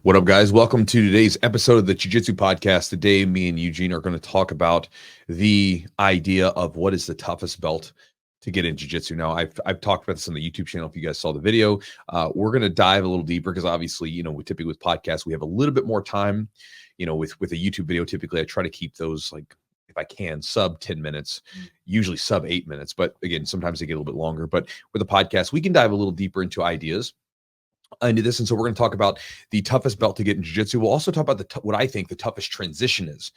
What up, guys? Welcome to today's episode of the Jiu-Jitsu podcast. Today, me and Eugene are going to talk about the idea of what is the toughest belt to get in Jiu-Jitsu. Now, I've talked about this on the YouTube channel. If you guys saw the video, we're going to dive a little deeper because obviously, we typically with podcasts, we have a little bit more time. With a YouTube video, typically I try to keep those, like, if I can, sub 10 minutes, usually sub 8 minutes. But again, sometimes they get a little bit longer. But with a podcast, we can dive a little deeper into ideas into this. And so we're going to talk about the toughest belt to get in jiu-jitsu. We'll also talk about what I think the toughest transition is,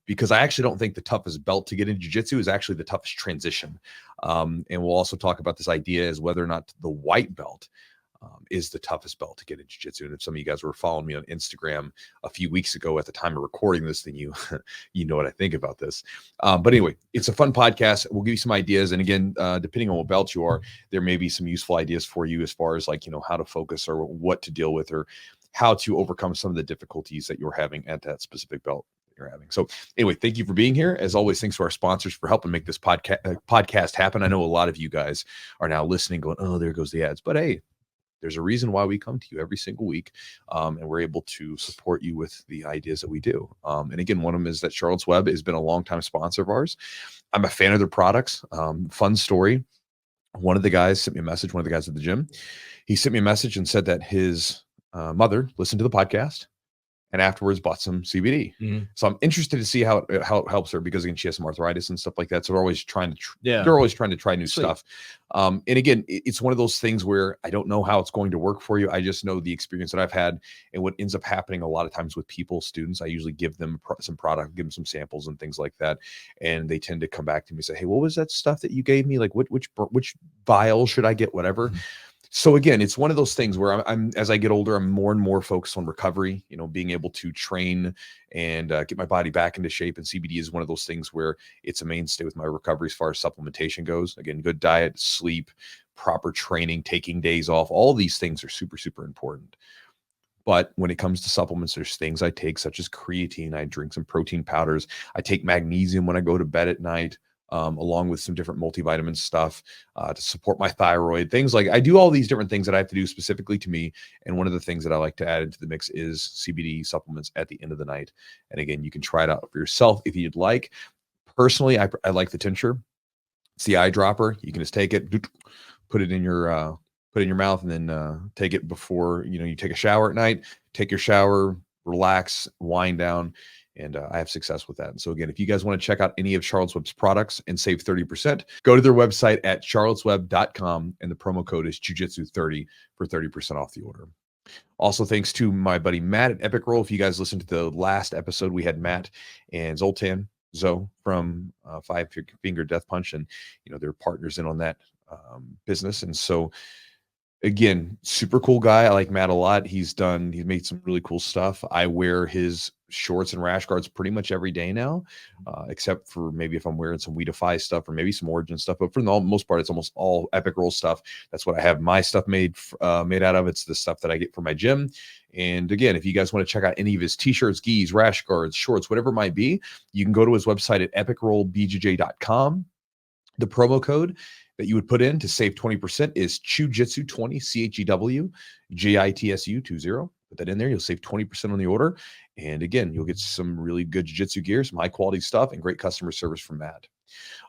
because I actually don't think the toughest belt to get in jiu-jitsu is actually the toughest transition. And we'll also talk about this idea as whether or not the white belt is the toughest belt to get in jiu-jitsu. And if some of you guys were following me on Instagram a few weeks ago at the time of recording this, then you know what I think about this. But anyway, it's a fun podcast. We'll give you some ideas. And again, depending on what belt you are, there may be some useful ideas for you as far as how to focus or what to deal with or how to overcome some of the difficulties that you're having at that specific belt you're having. So anyway, thank you for being here. As always, thanks to our sponsors for helping make this podcast happen. I know a lot of you guys are now listening going, oh, there goes the ads. But hey, there's a reason why we come to you every single week, and we're able to support you with the ideas that we do. And again, one of them is that Charlotte's Web has been a longtime sponsor of ours. I'm a fan of their products. Fun story. One of the guys sent me a message, one of the guys at the gym. He sent me a message and said that his mother listened to the podcast and afterwards bought some CBD. Mm-hmm. So I'm interested to see how it helps her, because again, she has some arthritis and stuff like that. So they're always trying to they're always trying to try new stuff. And again, it's one of those things where I don't know how it's going to work for you. I just know the experience that I've had, and what ends up happening a lot of times with students, I usually give them some product, give them some samples and things like that. And they tend to come back to me and say, hey, what was that stuff that you gave me? Like which vial should I get? Whatever. Mm-hmm. So again, it's one of those things where I'm as I get older, I'm more and more focused on recovery, being able to train and get my body back into shape. And CBD is one of those things where it's a mainstay with my recovery as far as supplementation goes. Again, good diet, sleep, proper training, taking days off. All these things are super, super important. But when it comes to supplements, there's things I take such as creatine. I drink some protein powders. I take magnesium when I go to bed at night. Along with some different multivitamin stuff to support my thyroid, things like I do all these different things that I have to do specifically to me. And one of the things that I like to add into the mix is CBD supplements at the end of the night. And again, you can try it out for yourself if you'd like. Personally, I like the tincture. It's the eyedropper. You can just take it, put it in your mouth, and then take it before you take a shower at night. Take your shower, relax, wind down. And I have success with that. And so again, if you guys want to check out any of Charlotte's Web's products and save 30%, go to their website at charlottesweb.com, and the promo code is Jiu-Jitsu30 for 30% off the order. Also, thanks to my buddy Matt at Epic Roll. If you guys listened to the last episode, we had Matt and Zoltan Zoe from Five Finger Death Punch, and they're partners in on that business. And so again, super cool guy. I like Matt a lot. He's made some really cool stuff. I wear his shorts and rash guards pretty much every day now, except for maybe if I'm wearing some Weedify stuff or maybe some Origin stuff. But for the most part, it's almost all Epic Roll stuff. That's what I have my stuff made out of. It's the stuff that I get from my gym. And again, if you guys want to check out any of his t-shirts, gis, rash guards, shorts, whatever it might be, you can go to his website at epicrollbjj.com. The promo code that you would put in to save 20% is Chewjitsu20, CHEWJITSU20. Put that in there. You'll save 20% on the order. And again, you'll get some really good jiu-jitsu gear, some high quality stuff, and great customer service from Matt.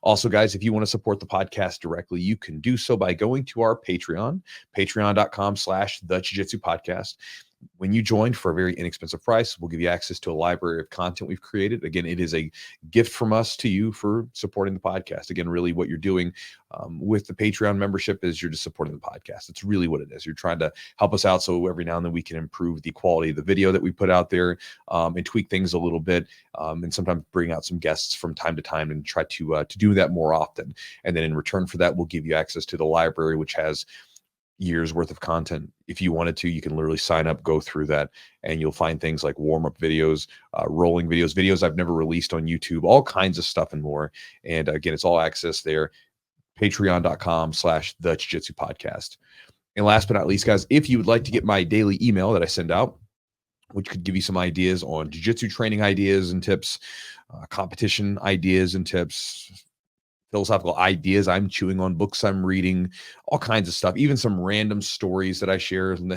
Also, guys, if you want to support the podcast directly, you can do so by going to our Patreon, patreon.com/the Jiu-Jitsu podcast. When you join for a very inexpensive price, we'll give you access to a library of content we've created. Again, it is a gift from us to you for supporting the podcast. Again, really what you're doing with the Patreon membership is you're just supporting the podcast. It's really what it is. You're trying to help us out so every now and then we can improve the quality of the video that we put out there and tweak things a little bit, and sometimes bring out some guests from time to time and try to do that more often. And then in return for that, we'll give you access to the library, which has years worth of content. If you wanted to, you can literally sign up, go through that, and you'll find things like warm-up videos, rolling videos I've never released on YouTube, all kinds of stuff and more. And again, it's all access there, patreon.com/the Jiu-Jitsu podcast. And last but not least, guys, if you would like to get my daily email that I send out, which could give you some ideas on jiu-jitsu training ideas and tips, competition ideas and tips, philosophical ideas I'm chewing on, books I'm reading, all kinds of stuff, even some random stories that I share. And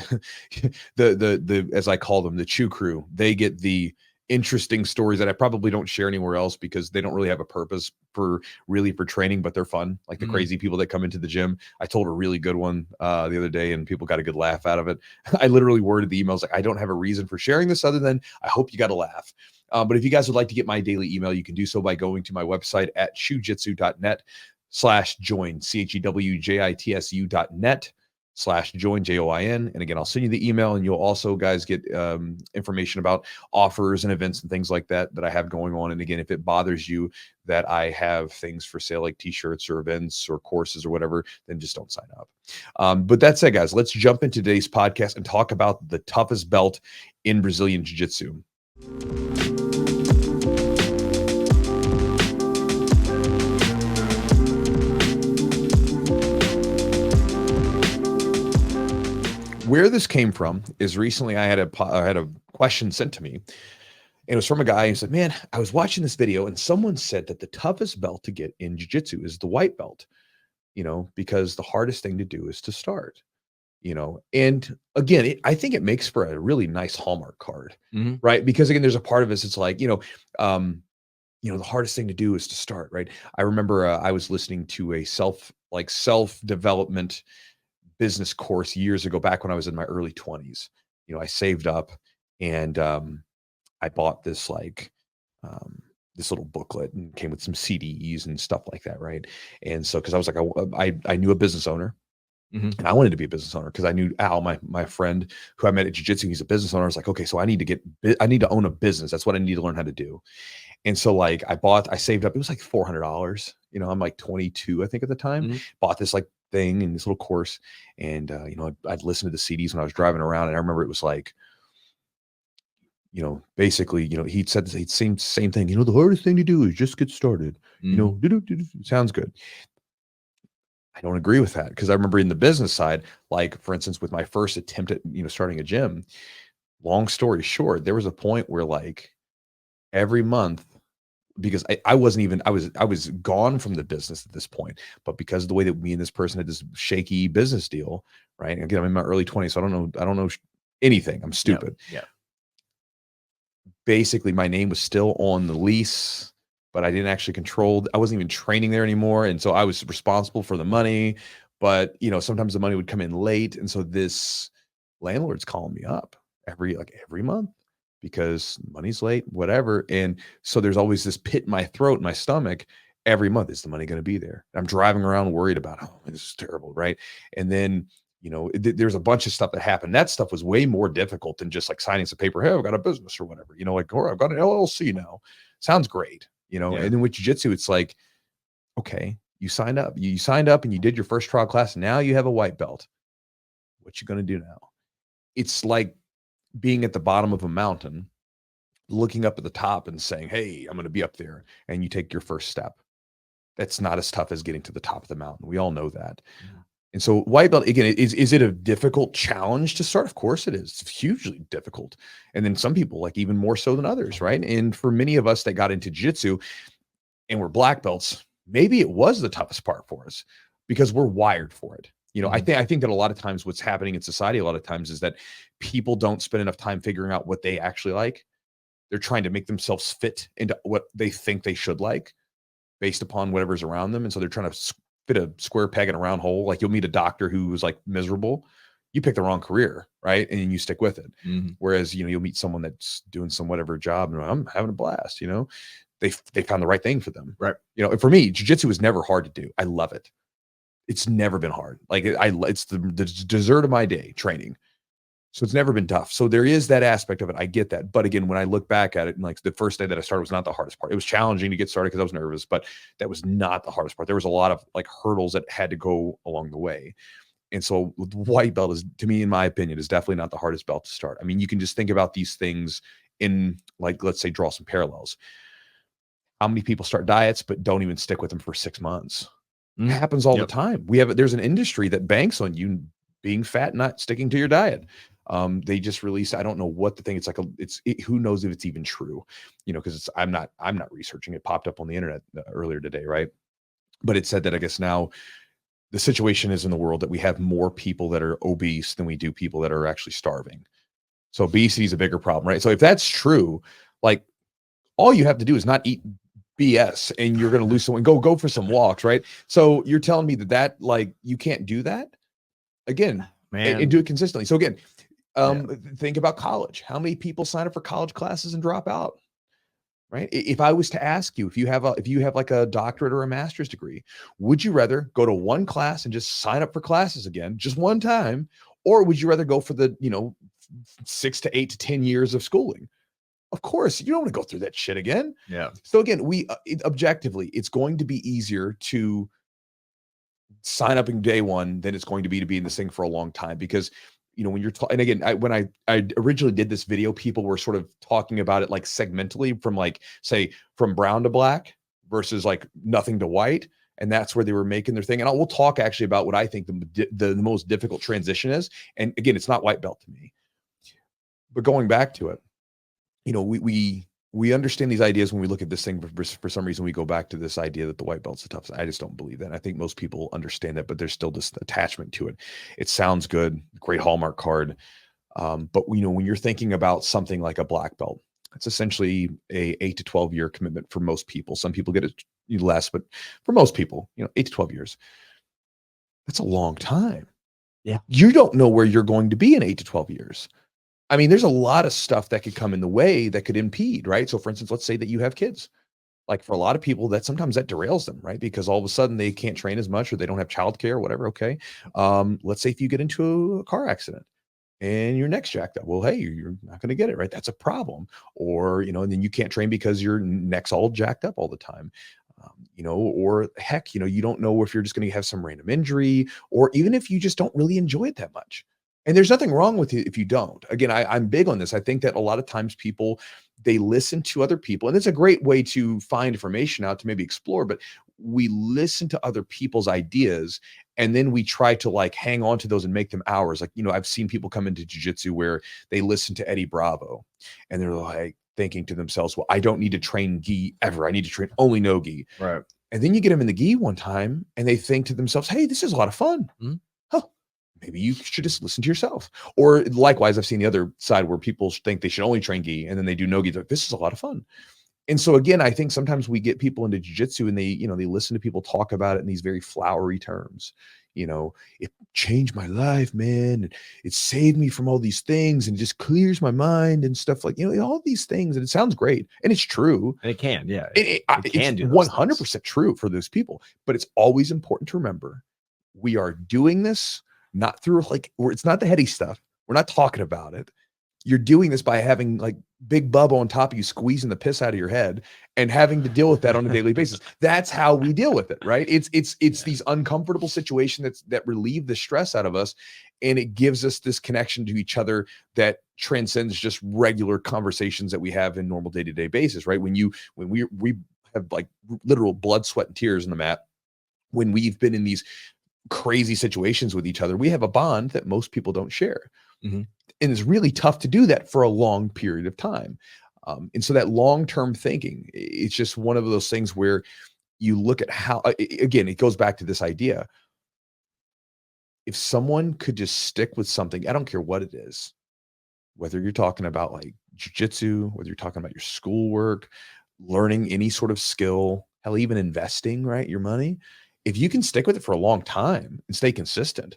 the as I call them, the chew crew, they get the interesting stories that I probably don't share anywhere else because they don't really have a purpose for training, but they're fun. Like the crazy people that come into the gym. I told a really good one the other day and people got a good laugh out of it. I literally worded the emails like, I don't have a reason for sharing this other than I hope you got a laugh. But if you guys would like to get my daily email, you can do so by going to my website at chewjitsu.net/join, chewjitsu.net/join, JOIN. And again, I'll send you the email and you'll also guys get information about offers and events and things like that I have going on. And again, if it bothers you that I have things for sale like t-shirts or events or courses or whatever, then just don't sign up. But that said, guys, let's jump into today's podcast and talk about the toughest belt in Brazilian Jiu-Jitsu. Where this came from is recently I had a question sent to me, and it was from a guy who said, man, I was watching this video and someone said that the toughest belt to get in jiu-jitsu is the white belt, because the hardest thing to do is to start, and again, I think it makes for a really nice Hallmark card, right? Because again, there's a part of us, it's like, the hardest thing to do is to start, right? I remember I was listening to a self-development business course years ago, back when I was in my early 20s. I saved up and I bought this this little booklet and came with some CDs and stuff like that, right? And so because I was like, I knew a business owner. And I wanted to be a business owner because I knew Al, my friend who I met at Jiu-Jitsu, he's a business owner. I was like, okay, so I need to own a business. That's what I need to learn how to do. And so I saved up, it was like $400. I'm like 22, I think at the time, bought this thing in this little course. And, I'd listen to the CDs when I was driving around. And I remember it was basically, he'd said the same thing, the hardest thing to do is just get started, sounds good. I don't agree with that because I remember in the business side, for instance, with my first attempt at, starting a gym, long story short, there was a point where every month, because I was gone from the business at this point, but because of the way that me and this person had this shaky business deal, right? Again, I'm in my early 20s, so I don't know anything. I'm stupid. Yeah. Basically, my name was still on the lease, but I didn't actually control. I wasn't even training there anymore, and so I was responsible for the money. But sometimes the money would come in late, and so this landlord's calling me up every month because money's late, whatever. And so there's always this pit in my throat, my stomach. Every month, is the money going to be there? I'm driving around worried about, oh, this is terrible, right? And then there's a bunch of stuff that happened. That stuff was way more difficult than just signing some paper. Hey, I've got a business or whatever. Or I've got an LLC now. Sounds great, Yeah. And then with jiu-jitsu, it's like, okay, you signed up and you did your first trial class. Now you have a white belt. What you going to do now? It's like being at the bottom of a mountain, looking up at the top and saying, hey, I'm going to be up there. And you take your first step. That's not as tough as getting to the top of the mountain. We all know that. And so white belt, again, is it a difficult challenge to start? Of course it is. It's hugely difficult. And then some people even more so than others, right? And for many of us that got into jiu-jitsu and we're black belts, maybe it was the toughest part for us because we're wired for it. I think that a lot of times what's happening in society a lot of times is that people don't spend enough time figuring out what they actually like. They're trying to make themselves fit into what they think they should like based upon whatever's around them. And so they're trying to fit a square peg in a round hole. You'll meet a doctor who's miserable. You pick the wrong career, right? And you stick with it. Whereas, you'll meet someone that's doing some whatever job and I'm having a blast, they found the right thing for them. Right. And for me, jiu-jitsu is never hard to do. I love it. It's never been hard. It's the dessert of my day training. So it's never been tough. So there is that aspect of it. I get that. But again, when I look back at it, and the first day that I started was not the hardest part. It was challenging to get started because I was nervous, but that was not the hardest part. There was a lot of hurdles that had to go along the way. And so the white belt is, to me, in my opinion, is definitely not the hardest belt to start. I mean, you can just think about these things in let's say, draw some parallels. How many people start diets, but don't even stick with them for 6 months? It happens all the time. There's an industry that banks on you being fat, not sticking to your diet. They just released, I don't know what the thing, who knows if it's even true, because I'm not researching. It popped up on the internet earlier today, right? But it said that I guess now the situation is in the world that we have more people that are obese than we do people that are actually starving. So obesity is a bigger problem, right? So if that's true, like all you have to do is not eat BS and you're going to lose someone. Go for some walks, right? So you're telling me that like you can't do that again, Man. and do it consistently. So again, Yeah. think about college. How many people sign up for college classes and drop out? Right? If I was to ask you, if you have like a doctorate or a master's degree, would you rather go to one class and just sign up for classes again, just one time, or would you rather go for the 6 to 8 to 10 years of schooling? Of course, you don't want to go through that shit again. Yeah. So again, objectively, it's going to be easier to sign up in day one than it's going to be in this thing for a long time, because when you're and again, when I originally did this video, people were sort of talking about it like segmentally, from like, say, from brown to black versus like nothing to white, and that's where they were making their thing. And we'll talk actually about what I think the most difficult transition is. And again, it's not white belt to me, but going back to it, we understand these ideas when we look at this thing. For some reason, we go back to this idea that the white belt's the toughest. I just don't believe that. I think most people understand that, but there's still this attachment to it. It sounds good, great Hallmark card. But when you're thinking about something like a black belt, it's essentially a 8 to 12 year commitment for most people. Some people get it less, but for most people, 8 to 12 years. That's a long time. Yeah. You don't know where you're going to be in 8 to 12 years. I mean, there's a lot of stuff that could come in the way that could impede, right? So for instance, let's say that you have kids. Like for a lot of people, that sometimes that derails them, right? Because all of a sudden they can't train as much, or they don't have childcare or whatever. Okay. Let's say if you get into a car accident and your neck's jacked up. Well, hey, you're not going to get it, right? That's a problem. Or, and then you can't train because your neck's all jacked up all the time. Or heck, you don't know if you're just going to have some random injury, or even if you just don't really enjoy it that much. And there's nothing wrong with it if you don't. Again, I'm big on this. I think that a lot of times people, they listen to other people, and it's a great way to find information out to maybe explore, but we listen to other people's ideas, and then we try to like hang on to those and make them ours. Like, I've seen people come into jiu-jitsu where they listen to Eddie Bravo and they're like thinking to themselves, well, I don't need to train gi ever. I need to train only no gi. Right. And then you get them in the gi one time and they think to themselves, hey, this is a lot of fun. Mm-hmm. Huh. Maybe you should just listen to yourself. Or likewise, I've seen the other side where people think they should only train gi, and then they do no gi. Like, this is a lot of fun. And so again, I think sometimes we get people into jiu-jitsu and they listen to people talk about it in these very flowery terms. It changed my life, man. And it saved me from all these things and just clears my mind and stuff, like, all these things. And it sounds great. And it's true. And it can, yeah. It can do 100% true for those people. But it's always important to remember, we are doing this not through it's not the heady stuff. We're not talking about it. You're doing this by having like Big Bubba on top of you, squeezing the piss out of your head and having to deal with that on a daily basis. That's how we deal with it, right? It's these uncomfortable situations that relieve the stress out of us, and it gives us this connection to each other that transcends just regular conversations that we have in normal day-to-day basis, right? When we have like literal blood, sweat, and tears in the mat, when we've been in these crazy situations with each other, we have a bond that most people don't share. Mm-hmm. And it's really tough to do that for a long period of time. And so that long-term thinking, it's just one of those things where you look at how, again, it goes back to this idea. If someone could just stick with something, I don't care what it is, whether you're talking about like jiu-jitsu, whether you're talking about your schoolwork, learning any sort of skill, hell, even investing, right, your money, if you can stick with it for a long time and stay consistent,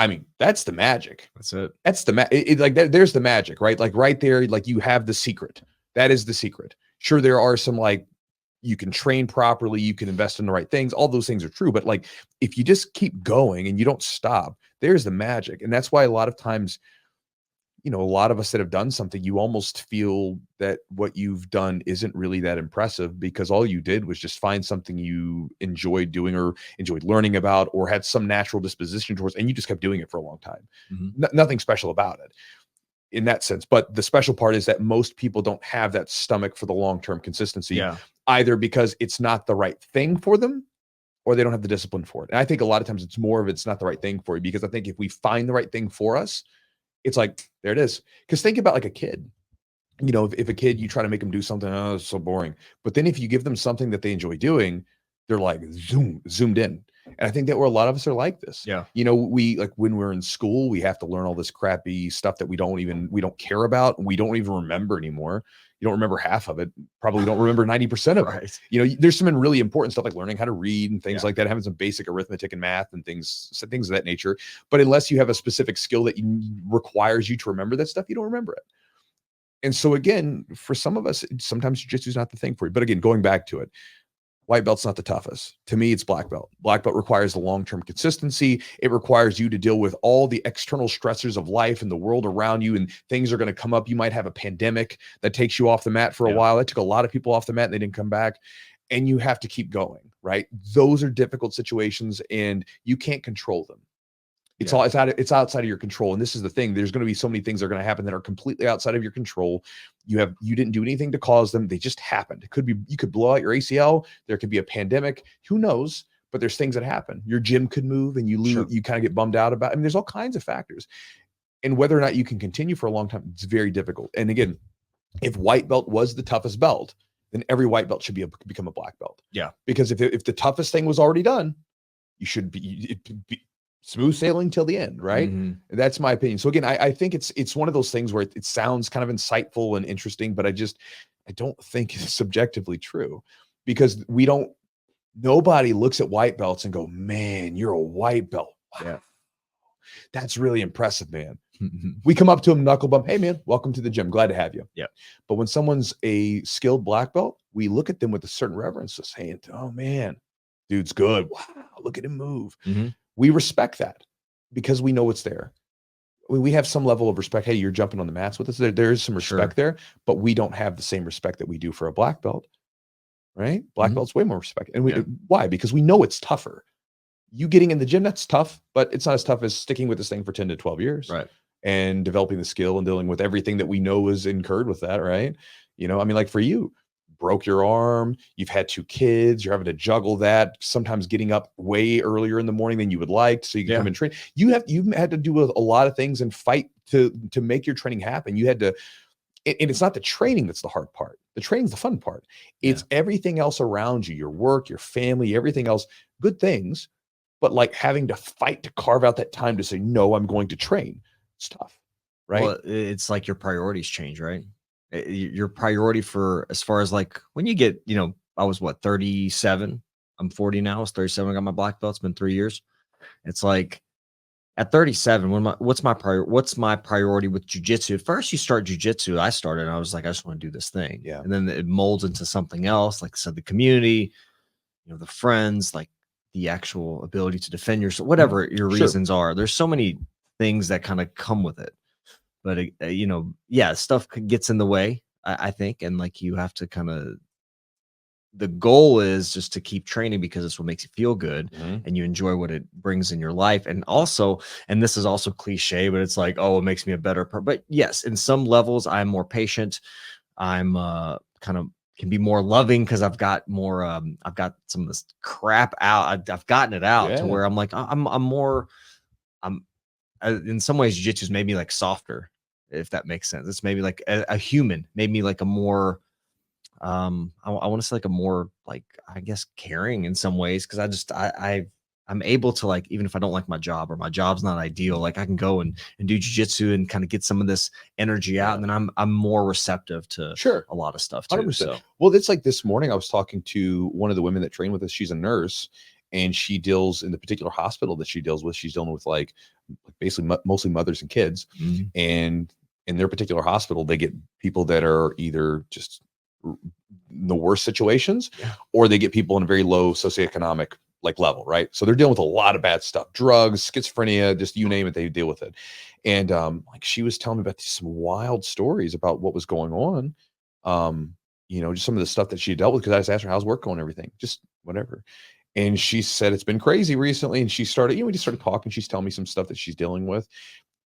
I mean, that's the magic. That's it. That's the like there's the magic, right? Like right there, like you have the secret. That is the secret. Sure, there are some like, you can train properly, you can invest in the right things. All those things are true, but like if you just keep going and you don't stop, there's the magic. And that's why a lot of times, a lot of us that have done something, you almost feel that what you've done isn't really that impressive, because all you did was just find something you enjoyed doing or enjoyed learning about or had some natural disposition towards, and you just kept doing it for a long time. Mm-hmm. Nothing special about it in that sense. But the special part is that most people don't have that stomach for the long-term consistency, either because it's not the right thing for them, or they don't have the discipline for it. And I think a lot of times it's more of it's not the right thing for you, because I think if we find the right thing for us, it's like, there it is. Because think about like a kid, if a kid, you try to make them do something, oh, it's so boring. But then if you give them something that they enjoy doing, they're like zoomed in. And I think that where a lot of us are like this. Yeah. You know, we like when we're in school, we have to learn all this crappy stuff that we don't care about. And we don't even remember anymore. You don't remember half of it. Probably don't remember 90% of it. You know, there's some really important stuff like learning how to read and things like that, having some basic arithmetic and math and things of that nature. But unless you have a specific skill that requires you to remember that stuff, you don't remember it. And so again, for some of us, sometimes jiu-jitsu is not the thing for you. But again, going back to it, white belt's not the toughest. To me, it's black belt. Black belt requires the long-term consistency. It requires you to deal with all the external stressors of life and the world around you, and things are going to come up. You might have a pandemic that takes you off the mat for a while. That took a lot of people off the mat and they didn't come back. And you have to keep going, right? Those are difficult situations and you can't control them. It's outside of your control. And this is the thing. There's going to be so many things that are going to happen that are completely outside of your control. You didn't do anything to cause them. They just happened. It could be, you could blow out your ACL. There could be a pandemic. Who knows? But there's things that happen. Your gym could move and you lose, you kind of get bummed out about it. I mean, there's all kinds of factors. And whether or not you can continue for a long time, it's very difficult. And again, if white belt was the toughest belt, then every white belt should become a black belt. Yeah. Because if the toughest thing was already done, it'd be smooth sailing till the end, right? That's my opinion. So again, I think it's one of those things where it sounds kind of insightful and interesting, but I don't think it's subjectively true, because nobody looks at white belts and go, man, you're a white belt. Wow. Yeah. That's really impressive, man. We come up to them, knuckle bump. Hey man, welcome to the gym. Glad to have you. Yeah. But when someone's a skilled black belt, we look at them with a certain reverence, just saying, oh man, dude's good. Wow. Look at him move. We respect that because we know it's there. We have some level of respect. Hey, you're jumping on the mats with us. There is some respect there, but we don't have the same respect that we do for a black belt, right? Black belt's way more respect. And why? Because we know it's tougher. You getting in the gym, that's tough, but it's not as tough as sticking with this thing for 10 to 12 years. Right. And developing the skill and dealing with everything that we know is incurred with that, right? You know, I mean, like for you, broke your arm, you've had 2 kids, you're having to juggle that, sometimes getting up way earlier in the morning than you would like so you can come and train. You've had to do a lot of things and fight to make your training happen. You had to, and it's not the training that's the hard part. The training's the fun part. It's everything else around you, your work, your family, everything else, good things, but like having to fight to carve out that time to say, no, I'm going to train. It's tough, right? Well, it's like your priorities change, right? Your priority for, as far as like when you get, you know, I was 37, I'm 40 now. I was 37. I got my black belt. It's been 3 years. It's like at 37, what's my priority with jiu-jitsu? At first you start jiu-jitsu. I started and I was like, I just want to do this thing. Yeah. And then it molds into something else. Like I said, the community, you know, the friends, like the actual ability to defend yourself, whatever your reasons are. There's so many things that kind of come with it. But, you know, stuff gets in the way, I think. And like you have to kind of, the goal is just to keep training because it's what makes you feel good and you enjoy what it brings in your life. And also, and this is also cliche, but it's like, oh, it makes me a better person. But yes, in some levels, I'm more patient. I'm kind of can be more loving because I've got more, I've got some of this crap out. I've gotten it out to where I'm like, I'm more, in some ways, jiu-jitsu's made me like softer, if that makes sense. It's maybe like a human, made me like a more, I want to say like a more like, I guess, caring in some ways. Cause I'm able to, like, even if I don't like my job or my job's not ideal, like I can go and do jiu-jitsu and kind of get some of this energy out. And then I'm more receptive to a lot of stuff too. 100%. So. Well, it's like this morning I was talking to one of the women that train with us. She's a nurse and she deals in the particular hospital that she deals with. She's dealing with like basically mostly mothers and kids. And in their particular hospital, they get people that are either just in the worst situations or they get people in a very low socioeconomic like level, right? So they're dealing with a lot of bad stuff, drugs, schizophrenia, just you name it, they deal with it. And like she was telling me about some wild stories about what was going on. You know, just some of the stuff that she dealt with, because I just asked her, how's work going and everything, just whatever. And she said it's been crazy recently. And she started, you know, we just started talking. She's telling me some stuff that she's dealing with.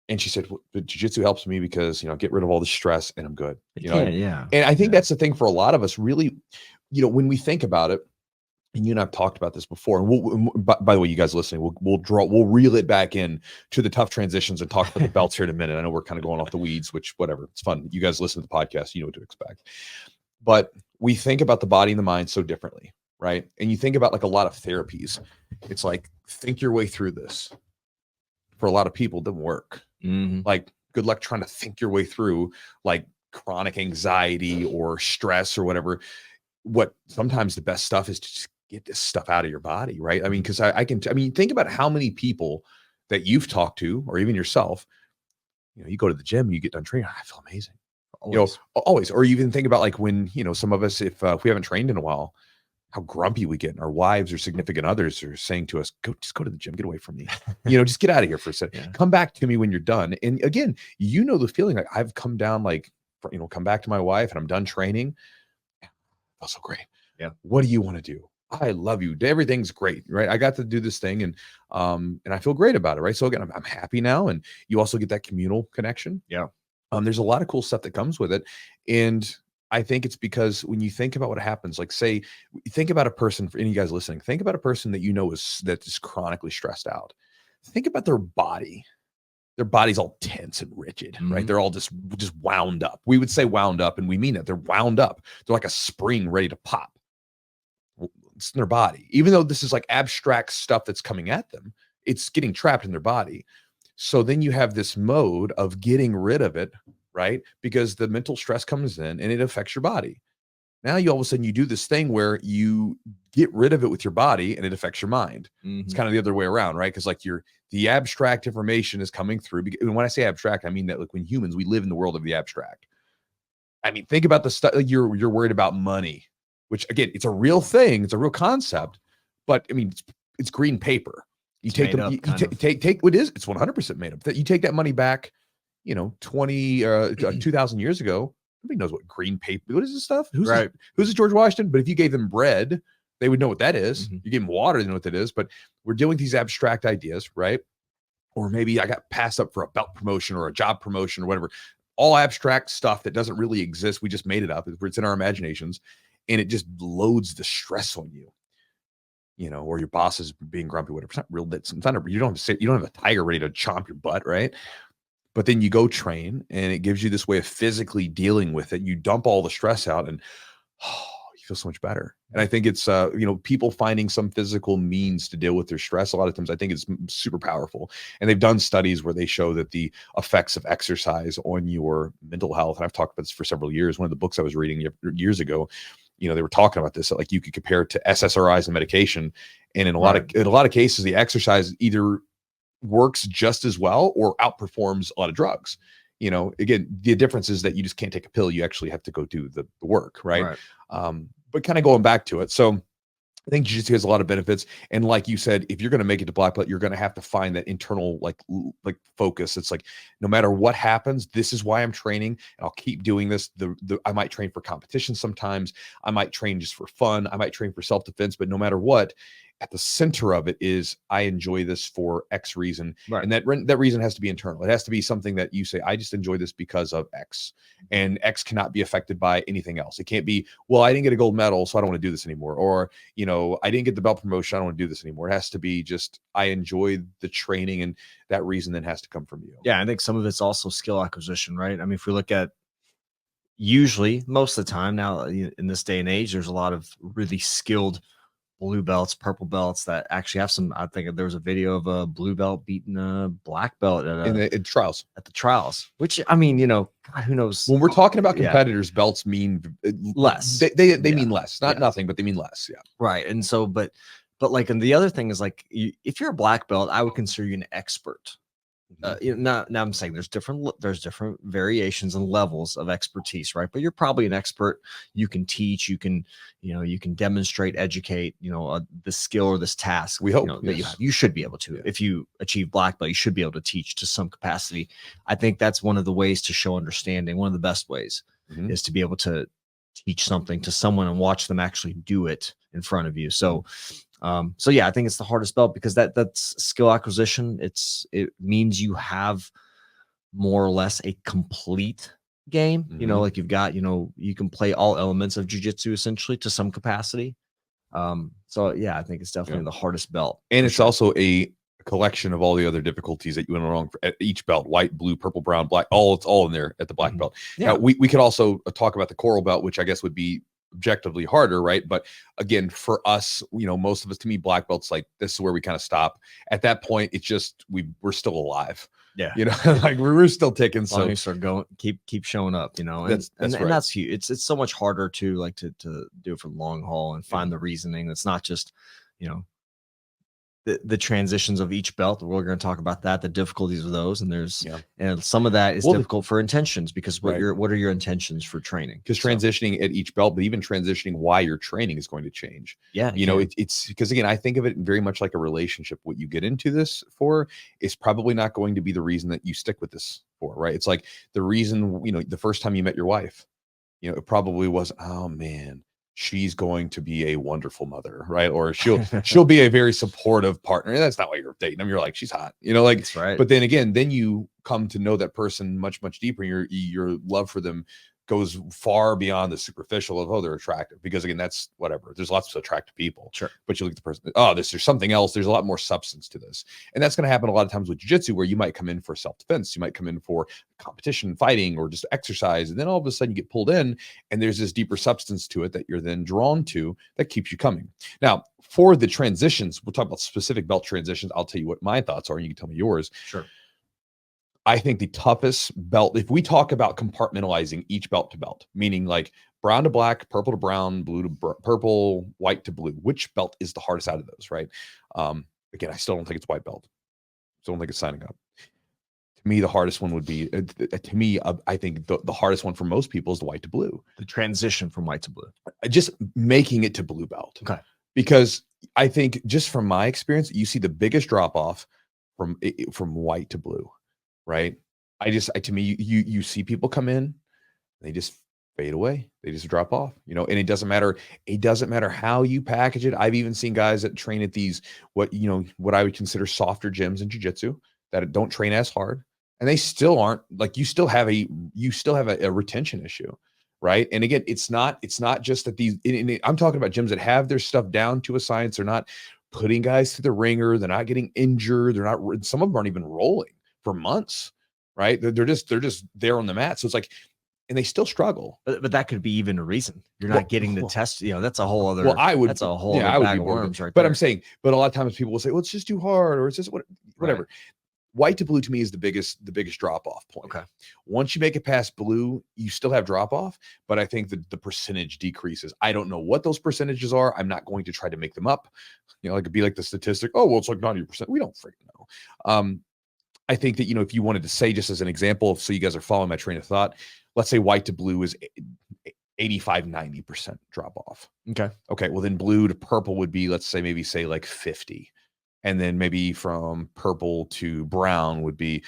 And she said, well, jiu-jitsu helps me because, you know, get rid of all the stress and I'm good. You know? And I think that's the thing for a lot of us, really, you know, when we think about it, and you and I've talked about this before. And we'll, by the way, you guys listening, we'll reel it back in to the tough transitions and talk about the belts here in a minute. I know we're kind of going off the weeds, which whatever, it's fun. You guys listen to the podcast, you know what to expect. But we think about the body and the mind so differently. right? And you think about like a lot of therapies, it's like, think your way through this. For a lot of people, it doesn't work. Like, good luck trying to think your way through like chronic anxiety or stress or whatever. What sometimes the best stuff is to just get this stuff out of your body, right? I mean, because I mean, think about how many people that you've talked to, or even yourself, you go to the gym, you get done training, I feel amazing. Always. Always. Or you even think about like when, some of us, if we haven't trained in a while, how grumpy we get, and our wives or significant others are saying to us, just go to the gym, get away from me, just get out of here for a second, come back to me when you're done. And again, the feeling, like I've come down, like, come back to my wife and I'm done training. That's so great. Yeah. What do you want to do? I love you. Everything's great, right? I got to do this thing, and I feel great about it, right? So again, I'm happy now, and you also get that communal connection. Yeah. There's a lot of cool stuff that comes with it, and I think it's because when you think about what happens, like say, think about a person, for any of you guys listening, think about a person that that is chronically stressed out. Think about their body. Their body's all tense and rigid, right? They're all just wound up. We would say wound up, and we mean it. They're wound up. They're like a spring ready to pop. It's in their body. Even though this is like abstract stuff that's coming at them, it's getting trapped in their body. So then you have this mode of getting rid of it, right? Because the mental stress comes in and it affects your body. Now you all of a sudden you do this thing where you get rid of it with your body and it affects your mind. It's kind of the other way around, right? Because like the abstract information is coming through. And when I say abstract, I mean that like when humans, we live in the world of the abstract. I mean, think about the stuff, like you're worried about money, which again, it's a real thing. It's a real concept, but I mean, it's green paper. You take them, you take what is, it's 100% made up. That you take that money back, 2,000 years ago. Nobody knows what green paper, what is this stuff? Who's this George Washington? But if you gave them bread, they would know what that is. You give them water, they know what that is. But we're dealing with these abstract ideas, right? Or maybe I got passed up for a belt promotion or a job promotion or whatever. All abstract stuff that doesn't really exist. We just made it up. It's in our imaginations, and it just loads the stress on you. Or your boss is being grumpy, whatever. It's not real. You don't have a tiger ready to chomp your butt, right? But then you go train, and it gives you this way of physically dealing with it. You dump all the stress out, and you feel so much better. And I think it's, people finding some physical means to deal with their stress. A lot of times I think it's super powerful. And they've done studies where they show that the effects of exercise on your mental health, and I've talked about this for several years. One of the books I was reading years ago, they were talking about this, that like you could compare it to SSRIs and medication. And in a lot of cases, the exercise either works just as well or outperforms a lot of drugs. Again, the difference is that you just can't take a pill. You actually have to go do the work, right? But kind of going back to it. So I think jiu-jitsu has a lot of benefits. And like you said, if you're going to make it to black belt, you're going to have to find that internal, like focus. It's like, no matter what happens, this is why I'm training, and I'll keep doing this. I might train for competition sometimes. I might train just for fun. I might train for self-defense, but no matter what, at the center of it is I enjoy this for X reason. Right. And that reason has to be internal. It has to be something that you say, I just enjoy this because of X, and X cannot be affected by anything else. It can't be, well, I didn't get a gold medal, so I don't want to do this anymore. Or, I didn't get the belt promotion, I don't want to do this anymore. It has to be just, I enjoy the training, and that reason then has to come from you. Yeah. I think some of it's also skill acquisition, right? I mean, if we look at usually most of the time now in this day and age, there's a lot of really skilled blue belts, purple belts that actually have some. I think there was a video of a blue belt beating a black belt in trials. At the trials, which I mean, God, who knows? When we're talking about competitors, belts mean less. They mean less, not nothing, but they mean less. Yeah, right. And so, but like, and the other thing is like, if you're a black belt, I would consider you an expert. Now I'm saying there's different variations and levels of expertise, right? But you're probably an expert. You can teach, you can demonstrate, educate, this skill or this task. We hope that you have. You should be able to. Yeah. If you achieve black belt, you should be able to teach to some capacity. I think that's one of the ways to show understanding. One of the best ways is to be able to teach something to someone and watch them actually do it in front of you. So yeah, I think it's the hardest belt because that's skill acquisition. It means you have more or less a complete game. Like you've got, you can play all elements of jiu-jitsu essentially to some capacity. So yeah, I think it's definitely the hardest belt. And it's also a collection of all the other difficulties that you went along at each belt: white, blue, purple, brown, black. It's all in there at the black belt. Yeah. Now, we could also talk about the coral belt, which I guess would be objectively harder, right? But again, for us, most of us, to me, black belts, like this is where we kind of stop. At that point, it's just we're still alive. Yeah. Like we're still ticking. As long So as you start going, keep showing up, and that's and right. that's huge. It's so much harder to like to do it for the long haul and find the reasoning. It's not just, the transitions of each belt. We're going to talk about that, the difficulties of those, and and some of that is difficult for intentions, because what are your intentions for training? Because transitioning at each belt, but even transitioning why you're training is going to change. Yeah, it's because, again, I think of it very much like a relationship. What you get into this for is probably not going to be the reason that you stick with this for, right? It's like the reason, the first time you met your wife, it probably was, oh man, she's going to be a wonderful mother, right? Or she'll be a very supportive partner. And that's not why you're dating them. You're like, she's hot, that's right. But then again, then you come to know that person much, much deeper. Your love for them goes far beyond the superficial of, oh, they're attractive, because again, that's whatever. There's lots of attractive people, sure. But you look at the person, oh, there's something else. There's a lot more substance to this. And that's going to happen a lot of times with jiu-jitsu, where you might come in for self-defense. You might come in for competition, fighting, or just exercise. And then all of a sudden you get pulled in and there's this deeper substance to it that you're then drawn to that keeps you coming. Now, for the transitions, we'll talk about specific belt transitions. I'll tell you what my thoughts are and you can tell me yours. Sure. I think the toughest belt, if we talk about compartmentalizing each belt to belt, meaning like brown to black, purple to brown, blue to purple, white to blue, which belt is the hardest out of those, right? Again, I still don't think it's white belt. Still don't think it's signing up. To me, the hardest one would be, I think the hardest one for most people is the white to blue. The transition from white to blue. Just making it to blue belt. Okay. Because I think, just from my experience, you see the biggest drop off from white to blue. Right. To me, you see people come in, they just fade away. They just drop off, and it doesn't matter. It doesn't matter how you package it. I've even seen guys that train at these, what I would consider softer gyms in jiu-jitsu, that don't train as hard, and they still aren't, like, you still have a retention issue. Right. And again, it's not just that I'm talking about gyms that have their stuff down to a science. They're not putting guys through the ringer. They're not getting injured. Some of them aren't even rolling for months, right? They're just there on the mat. So it's like, and they still struggle. But that could be even a reason you're not getting the test. That's a whole other. Well, that's a whole other bag of worms, right? But there. I'm saying, but a lot of times people will say, well, it's just too hard, or it's just whatever. Right. White to blue to me is the biggest drop off point. Okay. Once you make it past blue, you still have drop off, but I think the percentage decreases. I don't know what those percentages are. I'm not going to try to make them up. It could be like the statistic. Oh, well, it's like 90%. We don't freaking know. I think that, if you wanted to say, just as an example, so you guys are following my train of thought, let's say white to blue is 85, 90% drop off. Okay. Well, then blue to purple would be, let's say, like 50. And then maybe from purple to brown would be,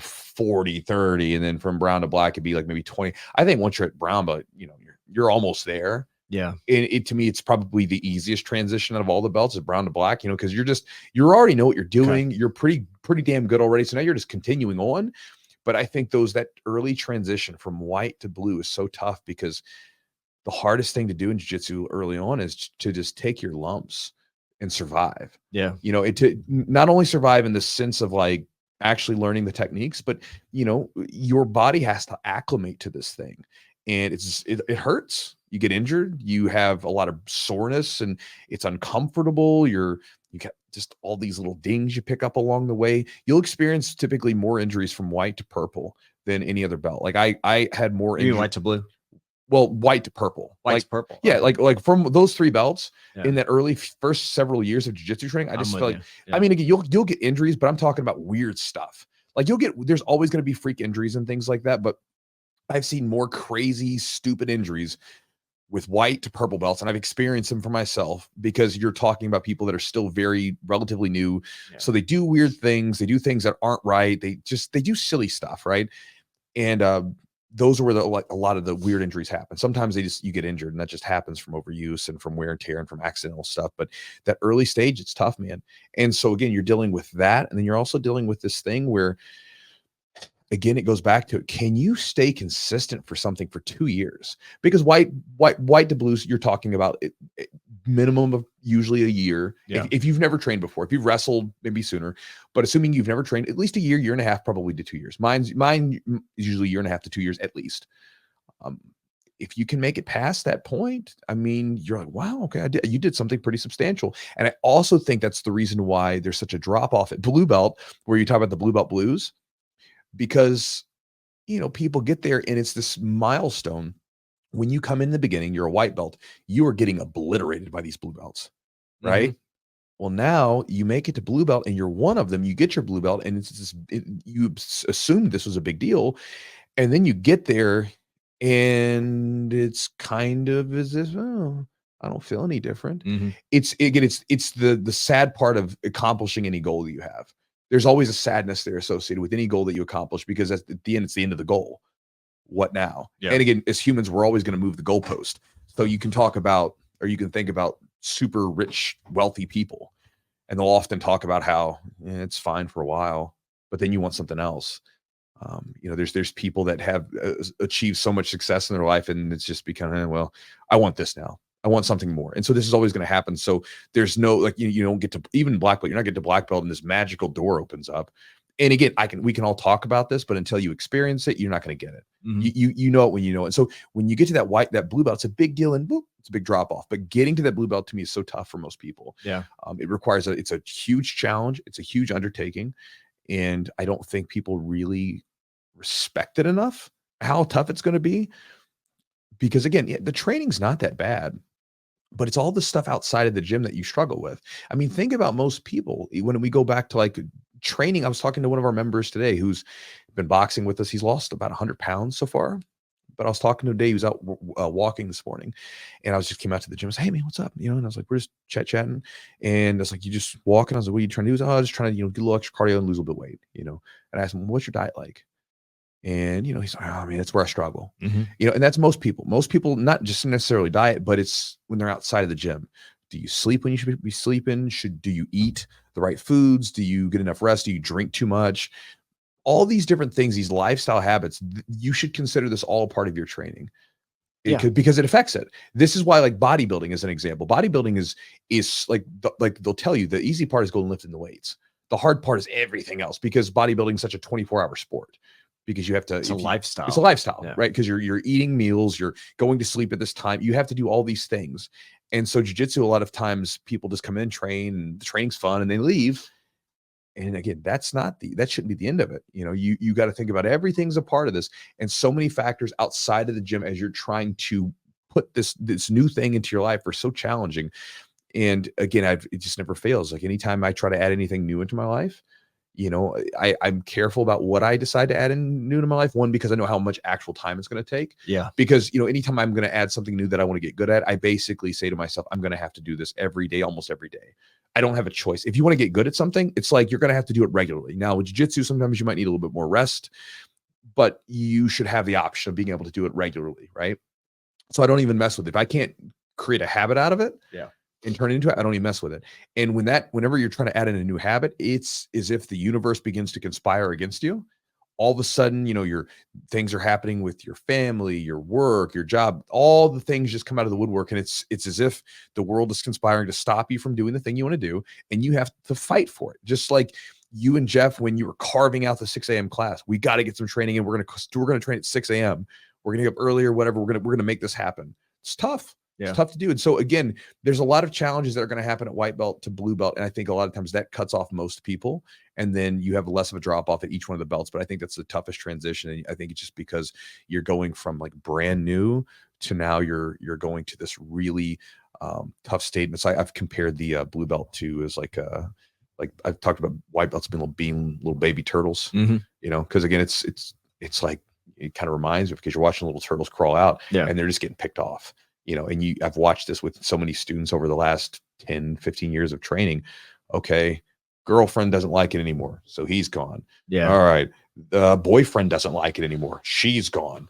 40, 30. And then from brown to black, it'd be like maybe 20. I think once you're at brown, but you're almost there. Yeah. To me, it's probably the easiest transition out of all the belts is brown to black, because you already know what you're doing. Okay. You're pretty damn good already. So now you're just continuing on. But I think that early transition from white to blue is so tough, because the hardest thing to do in jiu-jitsu early on is to just take your lumps and survive. Yeah. To not only survive in the sense of like actually learning the techniques, but your body has to acclimate to this thing. And it hurts. You get injured, you have a lot of soreness, and it's uncomfortable. You get just all these little dings you pick up along the way. You'll experience typically more injuries from white to purple than any other belt. Like I had more injuries. White to blue? Well, white to purple. White to purple. Yeah, like from those three belts in that early first several years of jiu-jitsu training, I just felt like, I mean, again, you'll get injuries, but I'm talking about weird stuff. Like there's always going to be freak injuries and things like that, but I've seen more crazy, stupid injuries with white to purple belts, and I've experienced them for myself, because you're talking about people that are still very relatively new. Yeah. So they do weird things. They do things that aren't right. They do silly stuff. Right. And, those are where a lot of the weird injuries happen. Sometimes you get injured, and that just happens from overuse and from wear and tear and from accidental stuff. But that early stage, it's tough, man. And so again, you're dealing with that. And then you're also dealing with this thing where, again, it goes back to, can you stay consistent for something for 2 years? Because white to blues, you're talking about minimum of usually a year. Yeah. If you've never trained before, if you've wrestled, maybe sooner, but assuming you've never trained, at least a year and a half, probably to 2 years. Mine is usually 1.5 to 2 years at least. if you can make it past that point, I mean, you're like, wow, okay, you did something pretty substantial. And I also think that's the reason why there's such a drop off at blue belt, where you talk about the blue belt blues, because, people get there and it's this milestone. When you come in the beginning, you're a white belt, you are getting obliterated by these blue belts, right? Well, now you make it to blue belt and you're one of them, you get your blue belt, and you assumed this was a big deal. And then you get there and it's kind of as if, oh, I don't feel any different. It's the sad part of accomplishing any goal that you have. There's always a sadness there associated with any goal that you accomplish, because at the end, it's the end of the goal. What now? Yeah. And again, as humans, we're always going to move the goalpost. So you can talk about, or you can think about super rich, wealthy people, and they'll often talk about how it's fine for a while, but then you want something else. There's people that have achieved so much success in their life, and it's just become, well, I want this now. I want something more. And so this is always going to happen. So there's no, like, you don't get to even black belt. You're not getting to black belt and this magical door opens up. And again, we can all talk about this, but until you experience it, you're not going to get it. You know it when you know it. So when you get to that blue belt, it's a big deal, and boop, it's a big drop off. But getting to that blue belt to me is so tough for most people. Yeah. It requires it's a huge challenge. It's a huge undertaking. And I don't think people really respect it enough, how tough it's going to be. Because again, the training's not that bad, but it's all the stuff outside of the gym that you struggle with. I mean, think about most people. When we go back to like training, I was talking to one of our members today who's been boxing with us. He's lost about 100 pounds so far. But I was talking to him today. He was out walking this morning, and I came out to the gym. I was like, hey man, what's up? And I was like, we're just chatting. And I was like, you just walking? I was like, what are you trying to do? He was, I was just trying to, get a little extra cardio and lose a little bit of weight, And I asked him, what's your diet like? And, he's like, oh man, that's where I struggle. And that's most people. Most people, not just necessarily diet, but it's when they're outside of the gym. Do you sleep when you should be sleeping? Do you eat the right foods? Do you get enough rest? Do you drink too much? All these different things, these lifestyle habits, you should consider this all a part of your training. Because it affects it. This is why, like, bodybuilding is an example. Bodybuilding is like they'll tell you the easy part is going lifting the weights. The hard part is everything else, because bodybuilding is such a 24-hour sport. Because you have to, it's a lifestyle. It's a lifestyle, right? Because you're eating meals, you're going to sleep at this time. You have to do all these things. And so jiu-jitsu, a lot of times people just come in, train, and the training's fun, and they leave. And again, that shouldn't be the end of it. You got to think about everything's a part of this, and so many factors outside of the gym as you're trying to put this new thing into your life are so challenging. And again, it just never fails. Like, anytime I try to add anything new into my life, I'm careful about what I decide to add in new to my life. One, because I know how much actual time it's going to take. Yeah. Because, anytime I'm going to add something new that I want to get good at, I basically say to myself, I'm going to have to do this every day, almost every day. I don't have a choice. If you want to get good at something, it's like you're going to have to do it regularly. Now, with jiu-jitsu, sometimes you might need a little bit more rest, but you should have the option of being able to do it regularly, right? So I don't even mess with it. If I can't create a habit out of it, and turn it into it, I don't even mess with it. And whenever you're trying to add in a new habit, it's as if the universe begins to conspire against you. All of a sudden, your things are happening with your family, your work, your job, all the things just come out of the woodwork. And it's as if the world is conspiring to stop you from doing the thing you want to do. And you have to fight for it. Just like you and Jeff, when you were carving out the 6 a.m. class, we got to get some training, and we're going to train at 6 a.m. We're going to get up earlier, whatever. We're going to make this happen. It's tough. It's tough to do. And so again, there's a lot of challenges that are going to happen at white belt to blue belt. And I think a lot of times that cuts off most people. And then you have less of a drop off at each one of the belts. But I think that's the toughest transition. And I think it's just because you're going from like brand new to now you're going to this really tough state. And I've compared the blue belt to as like I've talked about white belts being little baby turtles, because again, it's like, it kind of reminds me, because you're watching little turtles crawl out and they're just getting picked off. And I've watched this with so many students over the last 10, 15 years of training. Okay, girlfriend doesn't like it anymore, so he's gone. Yeah. All right. Boyfriend doesn't like it anymore. She's gone.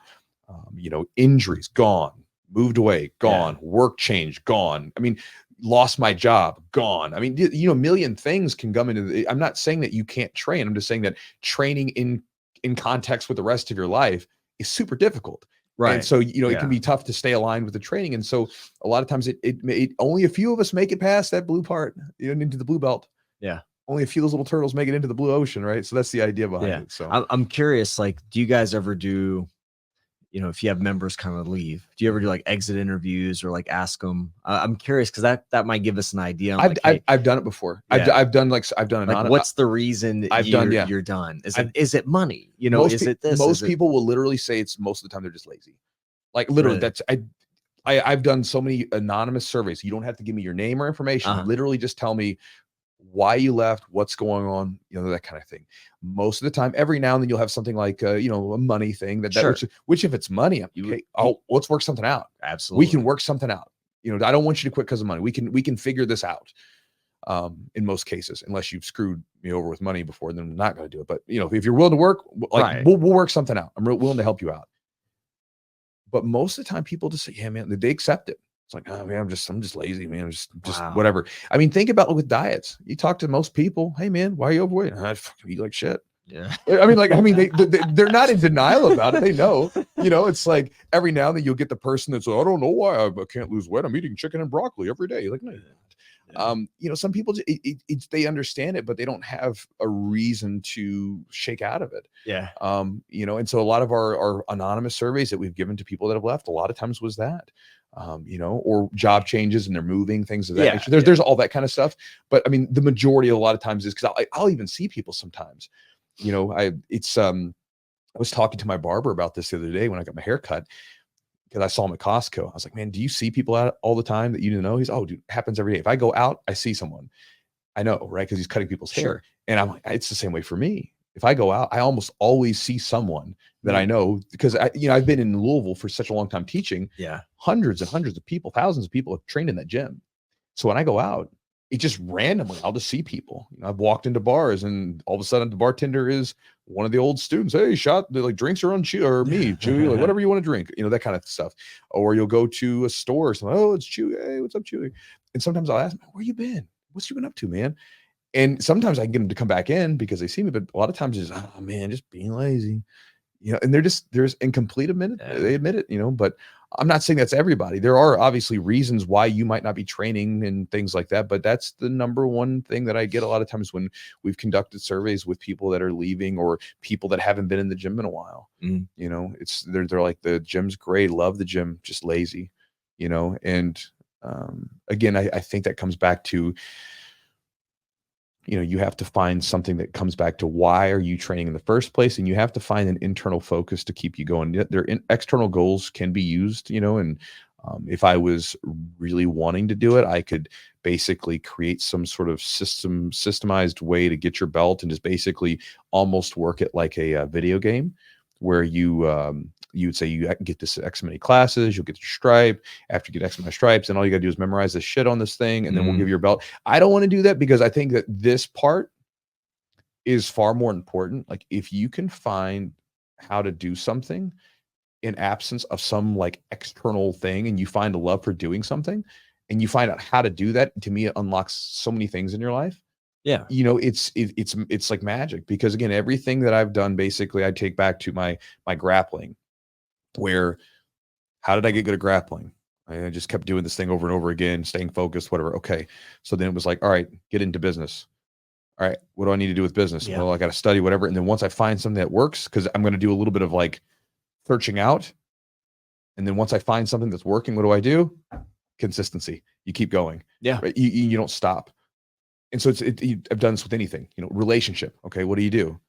Injuries, gone. Moved away, gone. Work change, gone. I mean, lost my job, gone. I mean, a million things can come into I'm not saying that you can't train. I'm just saying that training in context with the rest of your life is super difficult. Right. And so, it can be tough to stay aligned with the training. And so a lot of times it only a few of us make it past that blue part, into the blue belt. Yeah. Only a few of those little turtles make it into the blue ocean. Right. So that's the idea behind it. So I'm curious, like, do you guys ever do, you know, if you have members kind of leave, do you ever do like exit interviews or like ask them? I'm curious because that might give us an idea. On, like, hey, I've done it before. yeah. I've done what's the reason you're done? Is it money? You know, is it this? Most people will literally say it's most of the time they're just lazy. Like literally, Really? I've done so many anonymous surveys. You don't have to give me your name or information. Literally just tell me why you left, what's going on, you know, that kind of thing. Most of the time, every now and then you'll have something like, you know, a money thing which if it's money, okay, let's work something out. Absolutely. We can work something out. You know, I don't want you to quit because of money. We can figure this out. In most cases, unless you've screwed me over with money before, then I'm not going to do it. But you know, if you're willing to work, like we'll work something out. I'm willing to help you out. But most of the time people just say, yeah, man, they accept it. It's like, oh man, I'm just lazy, man. I'm just whatever. I mean, think about it with diets. You talk to most people, hey man, why are you overweight? I fucking eat like shit. Yeah. I mean, they're not in denial about it. They know, you know, it's like every now and then you'll get the person that's like, I don't know why I can't lose weight. I'm eating chicken and broccoli every day. You're like, no, you're not. You know, some people they understand it, but they don't have a reason to shake out of it. Yeah. You know, and so a lot of our anonymous surveys that we've given to people that have left, a lot of times was that, you know, or job changes and they're moving, things of that nature. There's all that kind of stuff. But I mean, the majority a lot of times is because I'll even see people sometimes, you know, I was talking to my barber about this the other day when I got my hair cut. Because I saw him at Costco. I was like, man, do you see people out all the time that you didn't know? He's, oh, dude, it happens every day. If I go out, I see someone. I know, right? Because he's cutting people's hair. And I'm like, it's the same way for me. If I go out, I almost always see someone that I know because I've been in Louisville for such a long time teaching. Yeah. Hundreds and hundreds of people, thousands of people have trained in that gym. So when I go out, it just randomly, I'll just see people. You know, I've walked into bars and all of a sudden the bartender is one of the old students. Hey, like drinks are on Chewy or me, Chewy, like whatever you want to drink, you know, that kind of stuff. Or you'll go to a store or something. Oh, it's Chewy. Hey, what's up, Chewy? And sometimes I'll ask them, where you been? What's you been up to, man? And sometimes I can get them to come back in because they see me, but a lot of times it's, oh man, just being lazy. You know, and there's incomplete admit it. They admit it, you know, but I'm not saying that's everybody. There are obviously reasons why you might not be training and things like that, but that's the number one thing that I get a lot of times when we've conducted surveys with people that are leaving or people that haven't been in the gym in a while. You know, they're like, the gym's great, love the gym, just lazy, you know. And again, I think that comes back to, you know, you have to find something that comes back to why are you training in the first place, and you have to find an internal focus to keep you going. External goals can be used, you know, and if I was really wanting to do it, I could basically create some sort of systemized way to get your belt and just basically almost work it like a video game where you would say you get this X many classes, you'll get your stripe. After you get X amount of stripes, and all you gotta do is memorize the shit on this thing, and then we'll give you your belt. I don't want to do that because I think that this part is far more important. Like if you can find how to do something in absence of some like external thing, and you find a love for doing something, and you find out how to do that, to me, it unlocks so many things in your life. Yeah. You know, it's like magic because again, everything that I've done, basically I take back to my grappling. Where, how did I get good at grappling? I just kept doing this thing over and over again, staying focused, whatever. Okay. So then it was like, all right, get into business. All right, what do I need to do with business? Yeah. Well, I got to study, whatever. And then once I find something that works, because I'm going to do a little bit of like searching out. And then once I find something that's working, what do I do? Consistency. You keep going. Yeah. Right? You don't stop. And so I've done this with anything, you know, relationship. Okay. What do?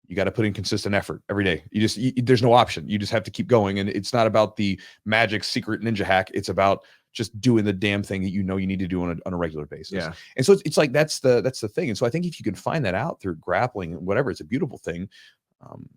You got to put in consistent effort every day. There's no option. You just have to keep going. And it's not about the magic secret ninja hack. It's about just doing the damn thing that you know you need to do on a regular basis. Yeah. And so it's like, that's the thing. And so I think if you can find that out through grappling, whatever, it's a beautiful thing.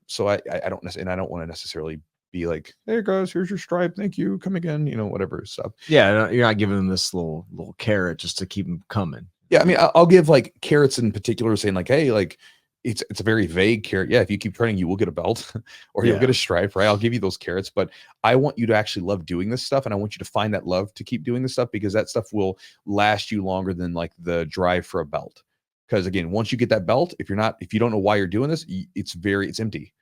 So I don't necessarily, and I don't want to necessarily be like, hey guys, here's your stripe. Thank you. Come again, you know, whatever stuff. Yeah. You're not giving them this little carrot just to keep them coming. Yeah. I mean, I'll give like carrots in particular, saying like, hey, like, it's a very vague carrot. Yeah, if you keep training, you will get a belt or you'll get a stripe, right? I'll give you those carrots, but I want you to actually love doing this stuff, and I want you to find that love to keep doing this stuff, because that stuff will last you longer than like the drive for a belt. Because again, once you get that belt, if you don't know why you're doing this, it's empty,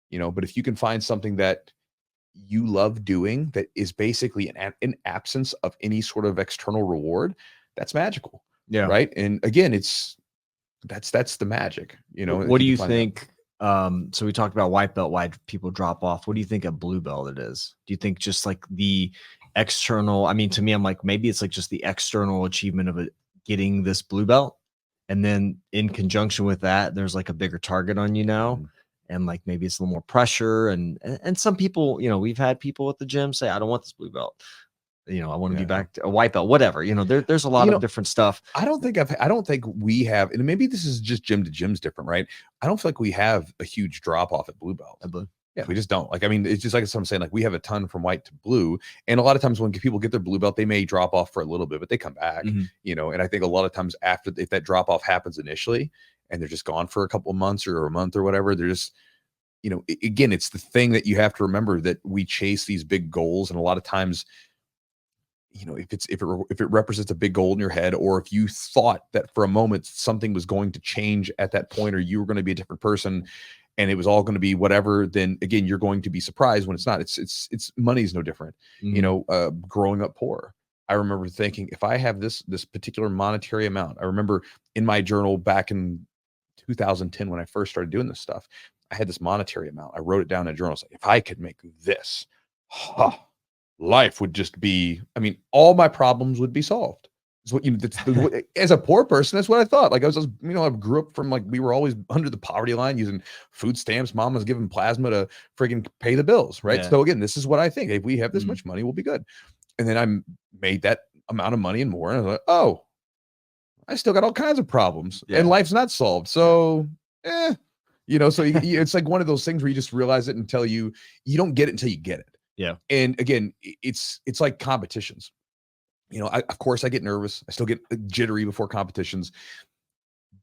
you know. But if you can find something that you love doing that is basically an absence of any sort of external reward, that's magical. Yeah. Right. And again, that's the magic, you know. What do you think So we talked about white belt, why people drop off. What do you think a blue belt it is? Do you think just like the external, I mean, to me, I'm like, maybe it's like just the external achievement of it getting this blue belt. And then in conjunction with that, there's like a bigger target on you now. Mhm. And like maybe it's a little more pressure. And some people, we've had people at the gym say, I don't want this blue belt. I want to be back to a white belt, whatever. There's a lot of different stuff. I don't think we have, and maybe this is just gym to gym's different, right? I don't feel like we have a huge drop off at blue belt. Yeah, we just don't. Like, I mean, it's just like I'm saying, like we have a ton from white to blue. And a lot of times when people get their blue belt, they may drop off for a little bit, but they come back, and I think a lot of times after, if that drop off happens initially and they're just gone for a couple of months or a month or whatever, they're just, again, it's the thing that you have to remember, that we chase these big goals. And a lot of times, if it represents a big goal in your head, or if you thought that for a moment something was going to change at that point, or you were going to be a different person and it was all going to be whatever, then again, you're going to be surprised when it's not. It's money's no different. Growing up poor, I remember thinking, if I have this particular monetary amount, I remember in my journal back in 2010 when I first started doing this stuff, I had this monetary amount. I wrote it down in a journal. Like, if I could make this, life would just be, I mean, all my problems would be solved. Is what as a poor person, that's what I thought. Like I grew up from, like, we were always under the poverty line using food stamps. Mom was giving plasma to friggin' pay the bills, right? So again, this is what I think. If we have this much money, we'll be good. And then I made that amount of money and more, and I was like, oh, I still got all kinds of problems, and life's not solved. So, so it's like one of those things where you just realize it until you don't get it until you get it. Yeah. And again, it's like competitions. Of course I get nervous. I still get jittery before competitions,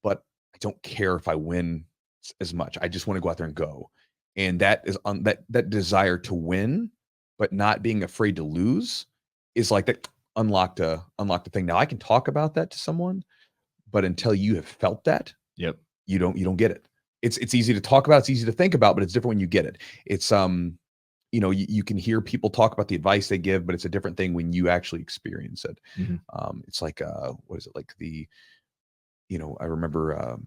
but I don't care if I win as much. I just want to go out there and go. And that is on that desire to win, but not being afraid to lose, is like that unlock the thing. Now I can talk about that to someone, but until you have felt that, you don't get it. It's easy to talk about, it's easy to think about, but it's different when you get it. It's you can hear people talk about the advice they give, but it's a different thing when you actually experience it. It's like, what is it? Like I remember,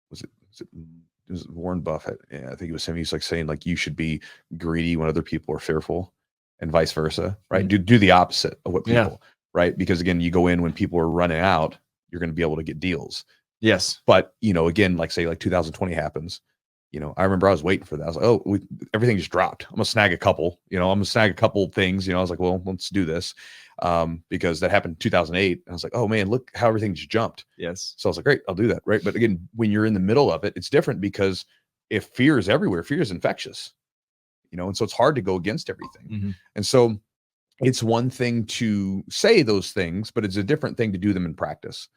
was it Warren Buffett? Yeah, I think it was him. He's like saying, like, you should be greedy when other people are fearful, and vice versa, right? Do the opposite of what people, right? Because again, you go in when people are running out, you're going to be able to get deals. Yes. But, again, like say like 2020 happens, I remember I was waiting for that. I was like, everything just dropped. I'm gonna snag a couple, things. I was like, well, let's do this. Because that happened in 2008. I was like, oh man, look how everything just jumped. Yes. So I was like, great, I'll do that. Right. But again, when you're in the middle of it, it's different, because if fear is everywhere, fear is infectious, and so it's hard to go against everything. And so it's one thing to say those things, but it's a different thing to do them in practice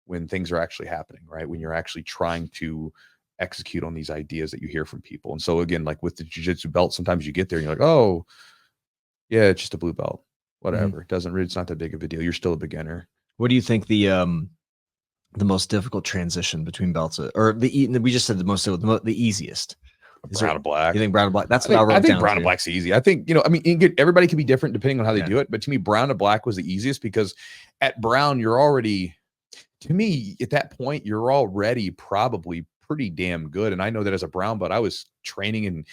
when things are actually happening, right? When you're actually trying to execute on these ideas that you hear from people. And so again, like with the jiu-jitsu belt, sometimes you get there and you're like, oh yeah, it's just a blue belt, whatever. It's not that big of a deal. You're still a beginner. What do you think the most difficult transition between belts or we just said the easiest? Brown and black. You think brown and black? That's what I wrote down. I think brown and black's easy. I think, everybody can be different depending on how they do it. But to me, brown and black was the easiest, because at brown, you're already, to me, at that point, you're already probably pretty damn good. And I know that as a brown belt, I was training, and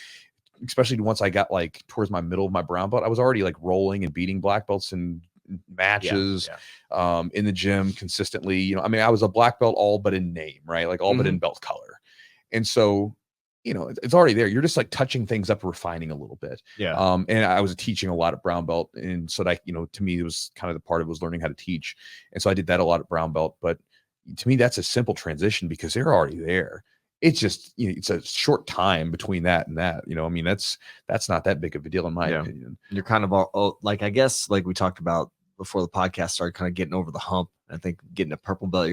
especially once I got like towards my middle of my brown belt, I was already like rolling and beating black belts in matches, in the gym consistently. I was a black belt all but in name, right? Like all but in belt color. And so, it's already there. You're just like touching things up, refining a little bit. And I was teaching a lot at brown belt. And so that, to me, it was kind of the part of it was learning how to teach. And so I did that a lot at brown belt. But to me, that's a simple transition, because they're already there. It's just, it's a short time between that and that, that's not that big of a deal in my opinion. You're kind of all, like, I guess, like we talked about before the podcast started, kind of getting over the hump. I think getting a purple belt,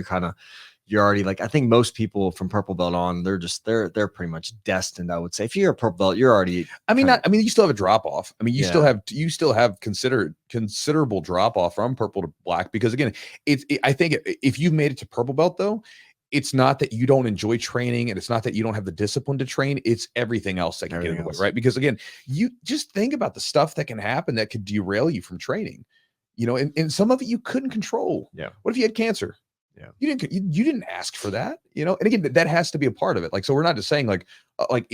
you're already like, I think most people from purple belt on, they're pretty much destined. I would say if you're a purple belt, you're already, you still have a drop off. You still have considerable drop off from purple to black, because again, I think if you've made it to purple belt though, it's not that you don't enjoy training, and it's not that you don't have the discipline to train. It's everything else that can get in the way, right? Because again, you just think about the stuff that can happen that could derail you from training, and some of it you couldn't control. Yeah. What if you had cancer? Yeah. You didn't ask for that, you know? And again, that has to be a part of it. Like, so we're not just saying like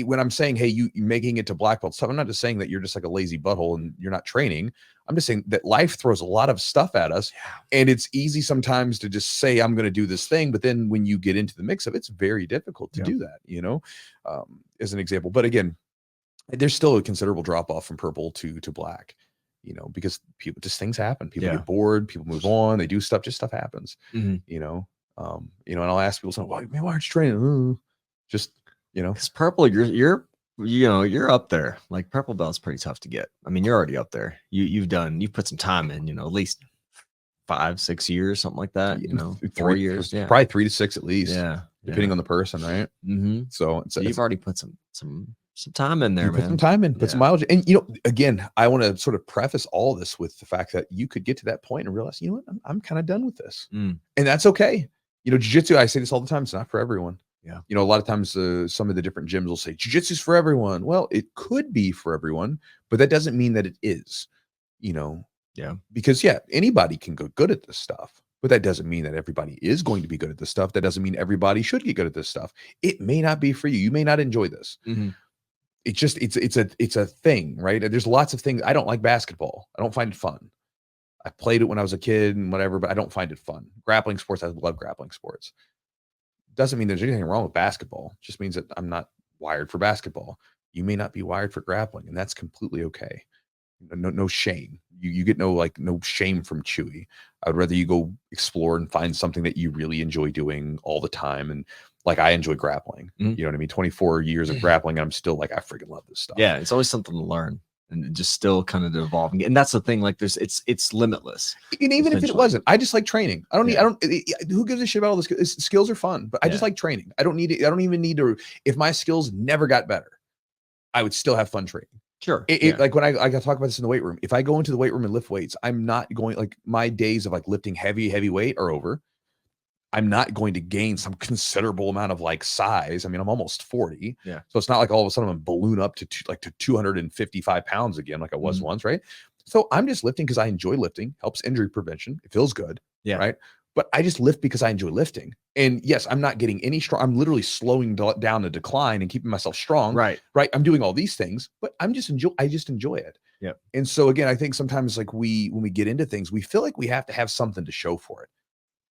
when I'm saying, hey, you making it to black belt stuff, I'm not just saying that you're just like a lazy butthole and you're not training. I'm just saying that life throws a lot of stuff at us, and it's easy sometimes to just say, I'm going to do this thing. But then when you get into the mix of it, it's very difficult to do that, you know, as an example. But again, there's still a considerable drop off from purple to black, you know, because people, just things happen. People get bored, people move on, they do stuff, just stuff happens, you know, and I'll ask people, why aren't you training? Just, you know, because purple, you're up there. Like purple belt's pretty tough to get. I mean, you're already up there. You've put some time in, you know, at least 5-6 years, something like that, you know, 4 years. Yeah. Probably 3 to 6 at least. Yeah. Depending on the person, right? So you've already put some time in there, man. Put some time in, put some mileage. And, you know, again, I want to sort of preface all this with the fact that you could get to that point and realize, you know what, I'm kind of done with this. And that's okay. You know, jiu-jitsu, I say this all the time, it's not for everyone. Yeah. You know, a lot of times some of the different gyms will say jiu-jitsu's for everyone. Well, it could be for everyone, but that doesn't mean that it is, you know. Yeah. Because anybody can go good at this stuff, but that doesn't mean that everybody is going to be good at this stuff. That doesn't mean everybody should get good at this stuff. It may not be for you. You may not enjoy this. It's just, it's a thing, right? There's lots of things. I don't like basketball. I don't find it fun. I played it when I was a kid and whatever, but I don't find it fun. Grappling sports, I love grappling sports. Doesn't mean there's anything wrong with basketball. It just means that I'm not wired for basketball. You may not be wired for grappling, and that's completely okay. No shame. You get no shame from Chewy. I would rather you go explore and find something that you really enjoy doing all the time. And like, I enjoy grappling. You know what I mean? 24 years of grappling, and I'm still like, I freaking love this stuff. Yeah, it's always something to learn and just still kind of evolving. And that's the thing, like it's limitless. And even if it wasn't, I just like training. Who gives a shit about all this? Skills are fun, but I just like training. I don't even need to, if my skills never got better, I would still have fun training. Sure. Like when I got to talk about this in the weight room, if I go into the weight room and lift weights, I'm not going, like, my days of like lifting heavy weight are over. I'm not going to gain some considerable amount of like size. I mean, I'm almost 40. Yeah. So it's not like all of a sudden I'm balloon up to 255 pounds again, like I was once. Right. So I'm just lifting because I enjoy lifting, helps injury prevention. It feels good. Yeah. Right. But I just lift because I enjoy lifting. And yes, I'm not getting any strong. I'm literally slowing down the decline and keeping myself strong. Right. I'm doing all these things, but I just enjoy it. Yeah. And so again, I think sometimes like when we get into things, we feel like we have to have something to show for it.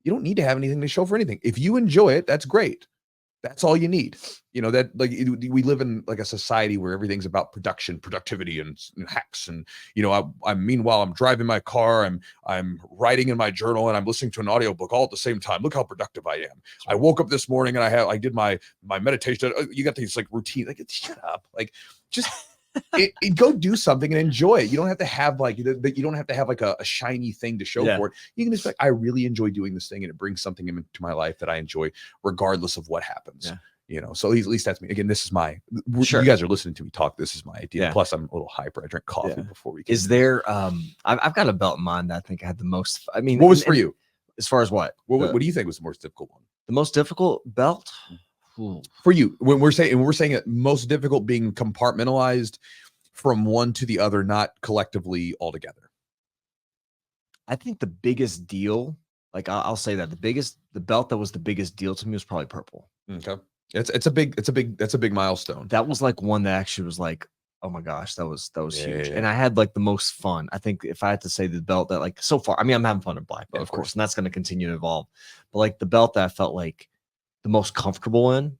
You don't need to have anything to show for anything. If you enjoy it, that's great. That's all you need. You know, that like we live in like a society where everything's about production, productivity, and hacks. And, you know, I'm meanwhile, I'm driving my car, I'm writing in my journal, and I'm listening to an audiobook all at the same time. Look how productive I am. I woke up this morning and I did my meditation. You got these like routine, like, shut up. Like, just go do something and enjoy it. You don't have to have like, you don't have to have like a shiny thing to show for it. You can just like, I really enjoy doing this thing, and it brings something into my life that I enjoy regardless of what happens. You know, so at least that's me. Again, this is my, you guys are listening to me talk. This is my idea. Plus I'm a little hyper. I drink coffee before we came. Is there, I've got a belt in mind that I think I had the most, I mean, what was for you? As far as what do you think was the most difficult one? The most difficult belt? For you, when we're saying it most difficult being compartmentalized from one to the other, not collectively altogether. I think the biggest deal, like I'll say that the belt that was the biggest deal to me was probably purple. Okay. That's a big milestone. That was like one that actually was like, oh my gosh, that was huge. Yeah. And I had like the most fun. I think if I had to say the belt that like so far, I mean, I'm having fun at black belt, of course, and that's going to continue to evolve. But like the belt that I felt like the most comfortable in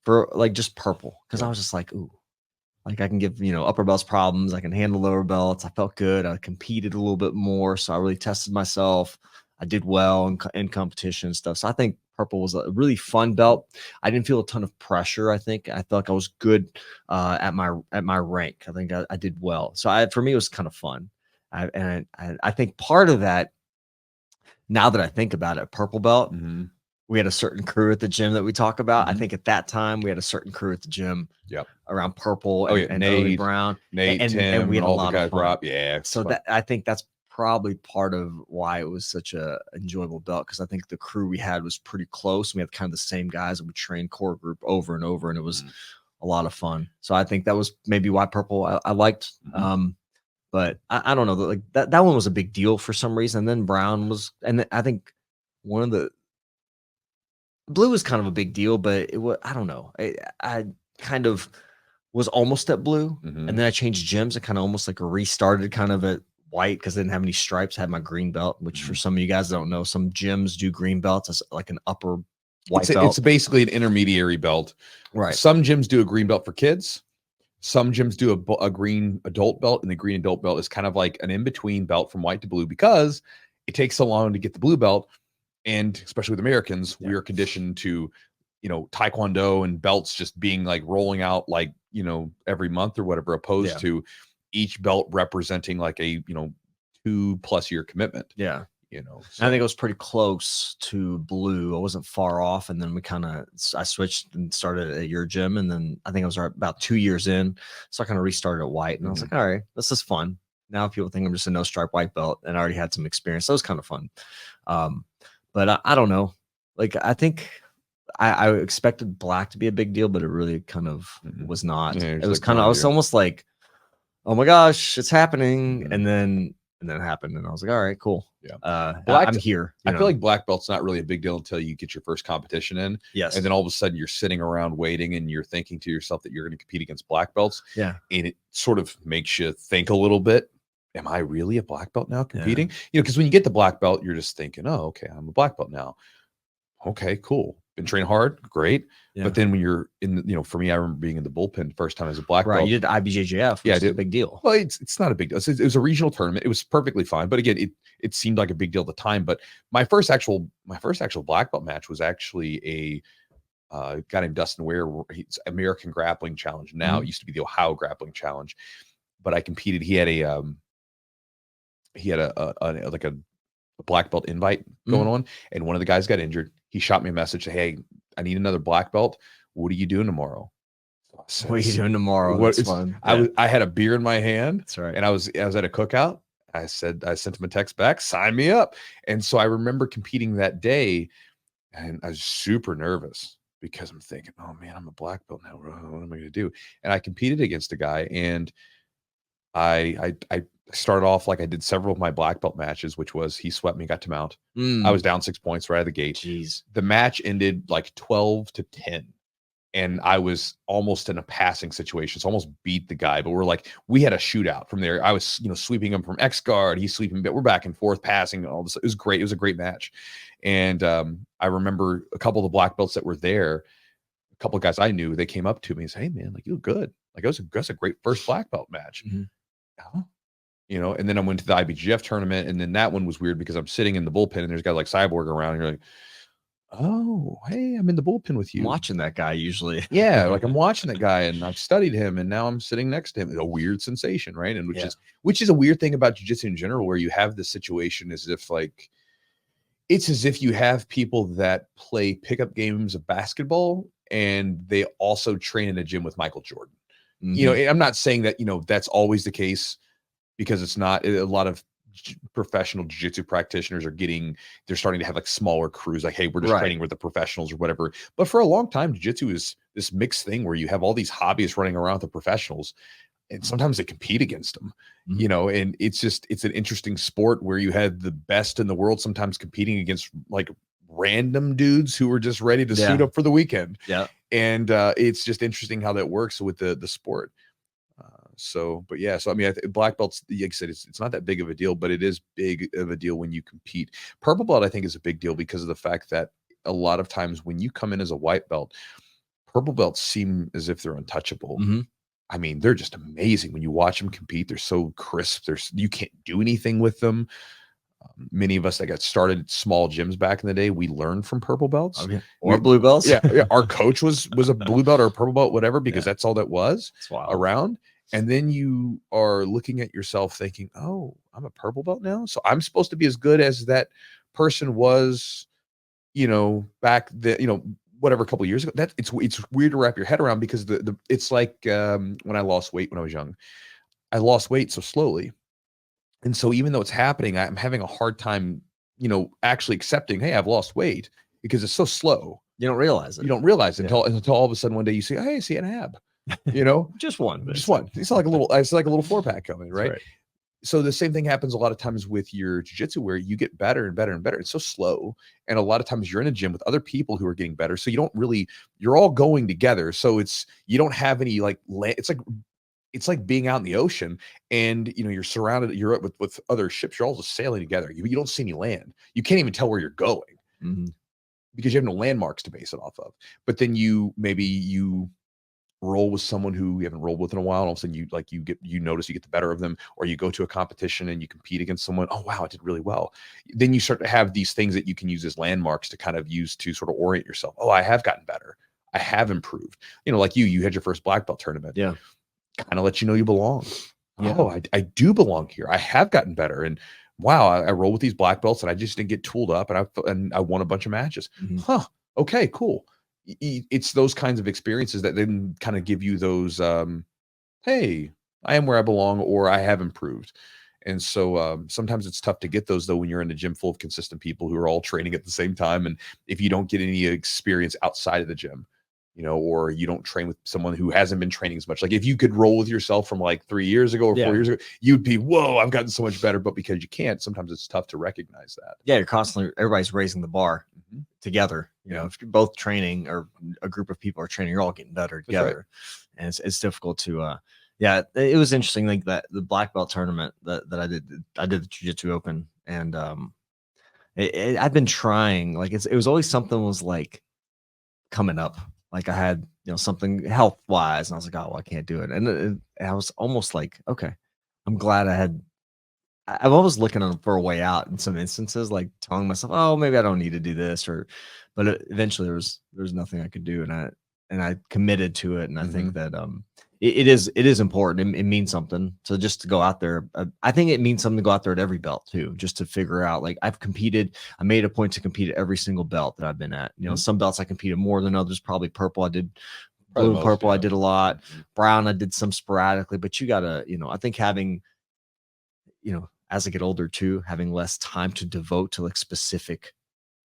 for like just purple, because I was just like, ooh, like I can give, you know, upper belts problems. I can handle lower belts. I felt good. I competed a little bit more. So I really tested myself. I did well in competition and stuff. So I think purple was a really fun belt. I didn't feel a ton of pressure. I think I felt like I was good at my rank. I think I did well. So for me, it was kind of fun. I think part of that, now that I think about it, purple belt, we had a certain crew at the gym that we talk about. I think at that time we had a certain crew at the gym around purple and Nate, Brown, Nate, and Tim, we had a all lot the guys of fun. Rob. Yeah. So that, I think that's probably part of why it was such a enjoyable belt, because I think the crew we had was pretty close. We had kind of the same guys, and we trained core group over and over, and it was a lot of fun. So I think that was maybe why purple I liked. But I don't know, like that one was a big deal for some reason. And then brown was, and I think one of the blue was kind of a big deal, but it was, I don't know. I kind of was almost at blue, Mhm. and then I changed gyms and kind of almost like restarted kind of at white because I didn't have any stripes. I had my green belt, which for some of you guys that don't know, some gyms do green belts as like an upper white belt. It's basically an intermediary belt. Right. Some gyms do a green belt for kids. Some gyms do a green adult belt, and the green adult belt is kind of like an in-between belt from white to blue because it takes so long to get the blue belt. And especially with Americans, we are conditioned to, Taekwondo and belts just being like rolling out like, every month or whatever, opposed to each belt representing like a, 2+ year commitment. Yeah. So. I think it was pretty close to blue. I wasn't far off. And then I switched and started at your gym. And then I think I was about 2 years in. So I kind of restarted at white. And I was like, all right, this is fun. Now people think I'm just a no stripe white belt. And I already had some experience. So it was kind of fun. But I don't know. Like, I think I expected black to be a big deal, but it really kind of was not. Yeah, it was like I was almost like, oh my gosh, it's happening. And then it happened. And I was like, all right, cool. Yeah. I'm here. I feel like black belt's not really a big deal until you get your first competition in. Yes. And then all of a sudden you're sitting around waiting and you're thinking to yourself that you're going to compete against black belts. Yeah. And it sort of makes you think a little bit. Am I really a black belt now competing? Because when you get the black belt, you're just thinking, oh, okay, I'm a black belt now. Okay, cool. Been training hard, great. Yeah. But then when you're in, for me, I remember being in the bullpen first time as a black belt. You did IBJJF, which is a big deal. Well, it's not a big deal. It was a regional tournament. It was perfectly fine. But again, it seemed like a big deal at the time. But my first actual black belt match was actually a guy named Dustin Ware. He's American Grappling Challenge. Now it used to be the Ohio Grappling Challenge. But I competed. He had a black belt invite going on, and one of the guys got injured. He shot me a message, hey, I need another black belt. What are you doing tomorrow? What are you doing tomorrow? That's fun. I had a beer in my hand. That's right. And I was at a cookout. I sent him a text back, sign me up. And so I remember competing that day, and I was super nervous because I'm thinking, oh man, I'm a black belt now. What am I going to do? And I competed against a guy, and I started off like I did several of my black belt matches, which was he swept me, got to mount. I was down 6 points right out of the gate. Jeez. The match ended like 12-10. And I was almost in a passing situation. So almost beat the guy, but we had a shootout from there. I was, sweeping him from X guard. He's sweeping, but we're back and forth passing all this. It was great. It was a great match. And I remember a couple of the black belts that were there, a couple of guys I knew, they came up to me and said, hey man, like you look good. Like that's a great first black belt match. And then I went to the IBJJF tournament, and then that one was weird because I'm sitting in the bullpen and there's guys like Cyborg around, and you're like, oh, hey, I'm in the bullpen with you. I'm watching that guy usually. Yeah, like I'm watching that guy, and I've studied him, and now I'm sitting next to him. It's a weird sensation, right? And which is a weird thing about jiu-jitsu in general, where you have this situation as if it's as if you have people that play pickup games of basketball and they also train in a gym with Michael Jordan. I'm not saying that, that's always the case, because it's not. A lot of professional jiu-jitsu practitioners they're starting to have like smaller crews, like, hey, we're just training with the professionals or whatever. But for a long time, jiu-jitsu is this mixed thing where you have all these hobbyists running around with the professionals, and sometimes they compete against them, and it's an interesting sport where you have the best in the world sometimes competing against like random dudes who are just ready to suit up for the weekend. Yeah. And it's just interesting how that works with the sport. So I mean, black belts, like I said, it's not that big of a deal, but it is big of a deal when you compete. Purple belt, I think, is a big deal because of the fact that a lot of times when you come in as a white belt, purple belts seem as if they're untouchable. I mean, they're just amazing when you watch them compete. They're so crisp. You can't do anything with them. Many of us that got started at small gyms back in the day, we learned from purple belts or blue belts. Yeah. Our coach was a blue belt or a purple belt, whatever, because that's all that was around. And then you are looking at yourself thinking, oh, I'm a purple belt now, so I'm supposed to be as good as that person was, back then, whatever, a couple of years ago. That it's weird to wrap your head around, because it's like when I lost weight when I was young. I lost weight so slowly. And so even though it's happening, I'm having a hard time, actually accepting, hey, I've lost weight, because it's so slow. You don't realize it. You don't realize it until all of a sudden one day you say, hey, I see an ab. just one. It's like a little 4-pack coming, right? So the same thing happens a lot of times with your jiu-jitsu, where you get better and better and better. It's so slow. And a lot of times you're in a gym with other people who are getting better. So you don't really, you're all going together. So you don't have any like, it's like being out in the ocean and you're surrounded, you're with other ships. You're all just sailing together. You don't see any land. You can't even tell where you're going because you have no landmarks to base it off of. But then maybe you roll with someone who you haven't rolled with in a while, and all of a sudden you notice you get the better of them, or you go to a competition and you compete against someone. Oh wow, I did really well. Then you start to have these things that you can use as landmarks to kind of use to sort of orient yourself. Oh, I have gotten better. I have improved. Like you had your first black belt tournament. Yeah. Kind of let you know you belong. Yeah. Oh, I do belong here. I have gotten better. And wow, I roll with these black belts and I just didn't get tooled up, and I won a bunch of matches. Huh. Okay, cool. It's those kinds of experiences that then kind of give you those, hey, I am where I belong, or I have improved. And so sometimes it's tough to get those, though, when you're in a gym full of consistent people who are all training at the same time. And if you don't get any experience outside of the gym, or you don't train with someone who hasn't been training as much. Like if you could roll with yourself from like 3 years ago or 4 years ago, you'd be, whoa, I've gotten so much better. But because you can't, sometimes it's tough to recognize that. Yeah, you're constantly, everybody's raising the bar together. If you're both training or a group of people are training, you're all getting better together. Right. And it's difficult to, yeah, it was interesting. Like that, the black belt tournament that I did the Jiu-Jitsu Open, and I've been trying, like it was always something was like coming up. Like I had, something health wise, and I was like, oh, well, I can't do it. And I was almost like, okay, I'm glad I'm always looking for a way out in some instances, like telling myself, oh, maybe I don't need to do this, but eventually there was nothing I could do. And I committed to it. And I think that, it is important. It means something. So just to go out there, I think it means something to go out there at every belt too, just to figure out, like I made a point to compete at every single belt that I've been at. Some belts I competed more than others, probably purple. I did blue and purple. I did a lot. Brown, I did some sporadically, but you gotta, I think having, as I get older too, having less time to devote to like specific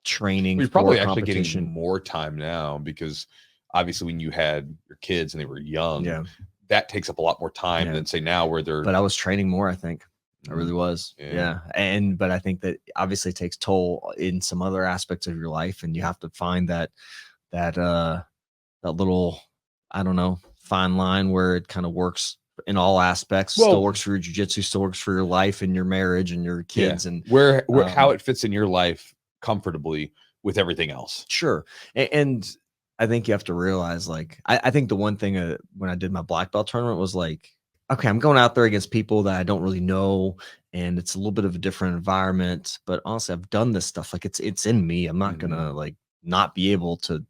training. You're probably actually getting more time now, because obviously when you had your kids and they were young, that takes up a lot more time than say now where they're. But I was training more, I think. I really was. Yeah. But I think that obviously it takes toll in some other aspects of your life, and you have to find that little, I don't know, fine line where it kind of works in all aspects. Still works for your jiu-jitsu, still works for your life and your marriage and your kids, and where how it fits in your life comfortably with everything else. Sure. And I think you have to realize, like, I think the one thing when I did my black belt tournament was like, okay, I'm going out there against people that I don't really know, and it's a little bit of a different environment, but honestly, I've done this stuff. Like it's in me. I'm not gonna like not be able to,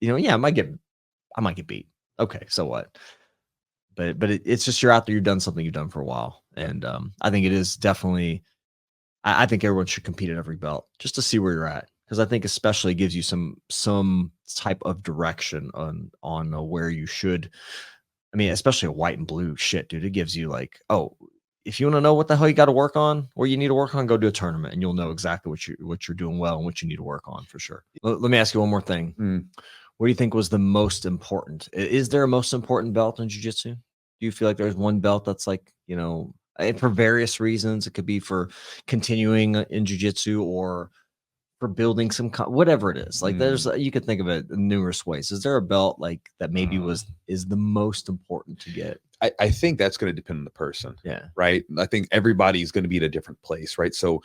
I might get beat. Okay, so what? But it's just, you're out there, you've done something you've done for a while. And I think it is definitely, I think everyone should compete at every belt just to see where you're at. Because I think especially gives you some type of direction on where you should. I mean, especially a white and blue shit, dude. It gives you like, oh, if you want to know what the hell you got to work on, or you need to work on, go do a tournament, and you'll know exactly what you're doing well and what you need to work on for sure. Let me ask you one more thing. What do you think was the most important? Is there a most important belt in jiu-jitsu? Do you feel like there's one belt that's like, and for various reasons, it could be for continuing in jiu-jitsu or for building some, whatever it is. Like you could think of it in numerous ways. Is there a belt like that maybe is the most important to get? I think that's going to depend on the person. Yeah. Right. I think everybody's going to be at a different place. Right. So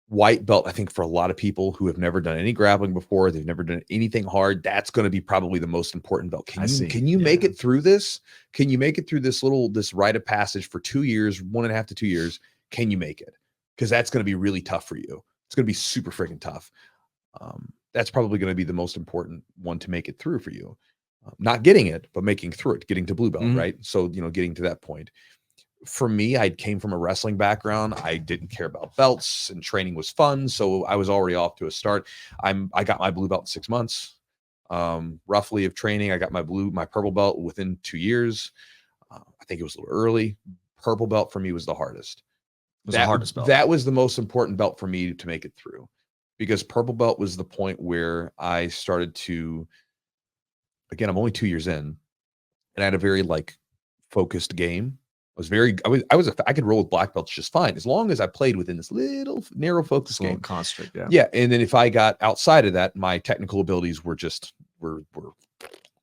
white belt, I think for a lot of people who have never done any grappling before, they've never done anything hard, that's going to be probably the most important belt. Can you make it through this? Can you make it through this rite of passage for 2 years, 1.5 to 2 years? Can you make it? Because that's going to be really tough for you. It's going to be super freaking tough. That's probably going to be the most important one to make it through for you. Not getting it, but making through it, getting to blue belt, right? So, getting to that point. For me, I came from a wrestling background. I didn't care about belts, and training was fun. So I was already off to a start. I got my blue belt in 6 months, roughly, of training. I got my purple belt within 2 years. I think it was a little early. Purple belt for me was the hardest. The hardest belt. That was the most important belt for me to make it through, because purple belt was the point where I started to, again, I'm only 2 years in, and I had a very focused game. I could roll with black belts just fine as long as I played within this little narrow focus game. Constrict, yeah. Yeah. And then if I got outside of that, my technical abilities were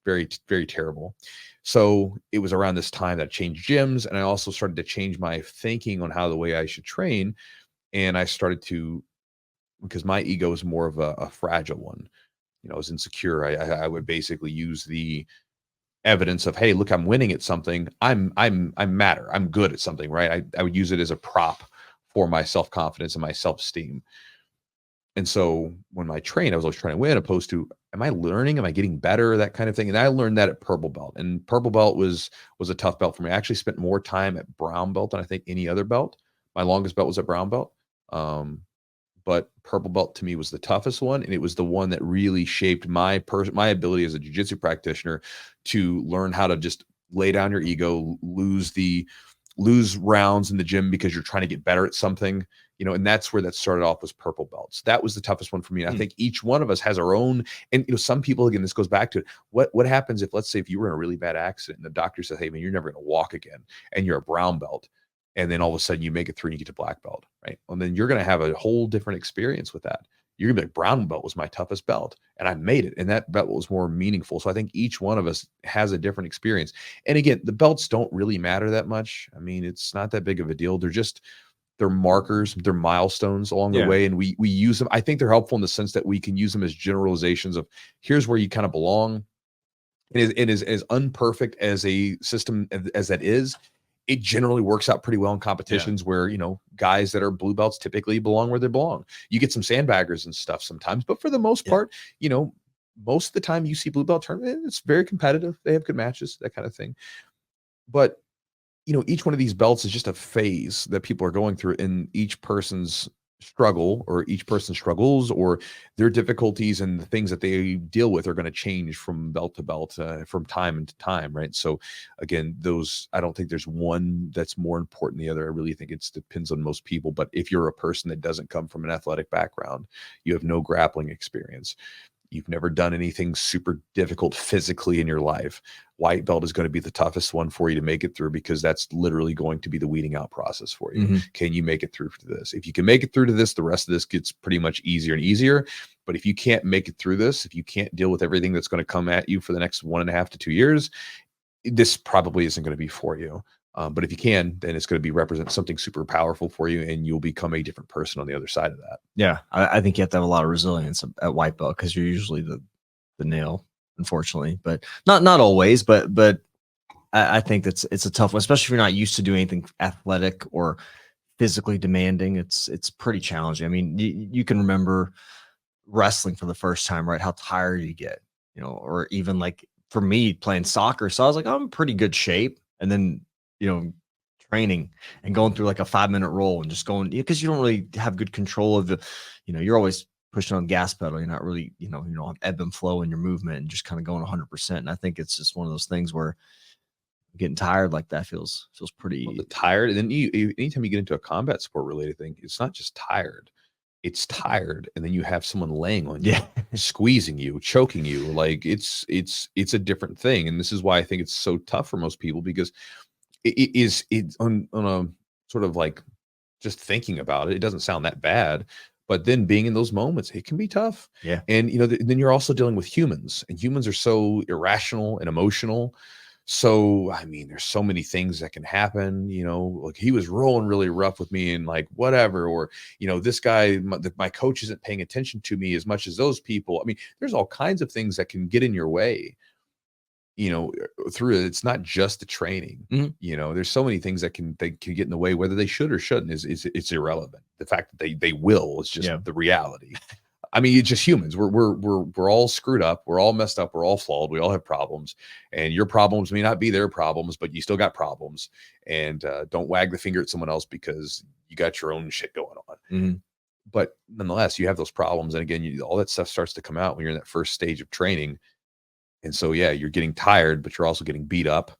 very, very terrible. So it was around this time that I changed gyms, and I also started to change my thinking on how the way I should train. And I started to, because my ego is more of a fragile one. I was insecure. I would basically use the evidence of, hey, look, I'm winning at something. I'm matter. I'm good at something, right? I would use it as a prop for my self-confidence and my self-esteem. And so when I trained, I was always trying to win, opposed to, am I learning? Am I getting better? That kind of thing. And I learned that at purple belt. And purple belt was a tough belt for me. I actually spent more time at brown belt than I think any other belt. My longest belt was at brown belt. But purple belt to me was the toughest one. And it was the one that really shaped my ability as a jiu-jitsu practitioner to learn how to just lay down your ego, lose rounds in the gym because you're trying to get better at something, and that's where that started off, was purple belts. That was the toughest one for me. And I think each one of us has our own, and some people, again, this goes back to what happens if, let's say, if you were in a really bad accident and the doctor says, hey man, you're never going to walk again, and you're a brown belt, and then all of a sudden you make it through and you get to black belt, right? And then you're going to have a whole different experience with that. You're gonna be like, brown belt was my toughest belt, and I made it, and that belt was more meaningful. So I think each one of us has a different experience. And again, the belts don't really matter that much. I mean, it's not that big of a deal. They're markers, they're milestones along the way, and we use them. I think they're helpful in the sense that we can use them as generalizations of, here's where you kind of belong. It is as unperfect as a system as that is. It generally works out pretty well in competitions where, guys that are blue belts typically belong where they belong. You get some sandbaggers and stuff sometimes, but for the most part, most of the time you see blue belt tournament, it's very competitive. They have good matches, that kind of thing. But, each one of these belts is just a phase that people are going through, in each person's struggle, or each person's struggles, or their difficulties and the things that they deal with are going to change from belt to belt, from time to time, right? So again, I don't think there's one that's more important than the other. I really think it depends on most people. But if you're a person that doesn't come from an athletic background, you have no grappling experience, you've never done anything super difficult physically in your life, white belt is going to be the toughest one for you to make it through, because that's literally going to be the weeding out process for you. Can you make it through to this? If you can make it through to this, the rest of this gets pretty much easier and easier. But if you can't make it through this, if you can't deal with everything that's going to come at you for the next 1.5 to 2 years, this probably isn't going to be for you. But if you can, then it's going to represent something super powerful for you, and you'll become a different person on the other side of that. Yeah, I think you have to have a lot of resilience at white belt, because you're usually the nail, unfortunately, but not always. But I think it's a tough one, especially if you're not used to doing anything athletic or physically demanding. It's pretty challenging. I mean, you can remember wrestling for the first time, right? How tired you get, or even like for me playing soccer. So I was like, I'm in pretty good shape, and then training and going through like a 5-minute roll and just going, because you don't really have good control of the, you're always pushing on the gas pedal. You're not really, you don't have ebb and flow in your movement, and just kind of going 100%. And I think it's just one of those things where getting tired like that feels pretty tired. And then anytime you get into a combat sport related thing, it's not just tired. It's tired, and then you have someone laying on you, squeezing you, choking you. Like it's a different thing. And this is why I think it's so tough for most people, because it's on a sort of like, just thinking about it, it doesn't sound that bad, but then being in those moments, it can be tough. Yeah. And then you're also dealing with humans, and humans are so irrational and emotional. So I mean, there's so many things that can happen. Like, he was rolling really rough with me, and like whatever, or this guy, my coach isn't paying attention to me as much as those people. I mean, there's all kinds of things that can get in your way, through it. It's not just the training. There's so many things that can get in the way, whether they should or shouldn't it's irrelevant. The fact that they will is just the reality. I mean, it's just humans. We're all screwed up. We're all messed up. We're all flawed. We all have problems, and your problems may not be their problems, but you still got problems. And don't wag the finger at someone else, because you got your own shit going on. But nonetheless, you have those problems. And again, all that stuff starts to come out when you're in that first stage of training. And so, yeah, you're getting tired, but you're also getting beat up.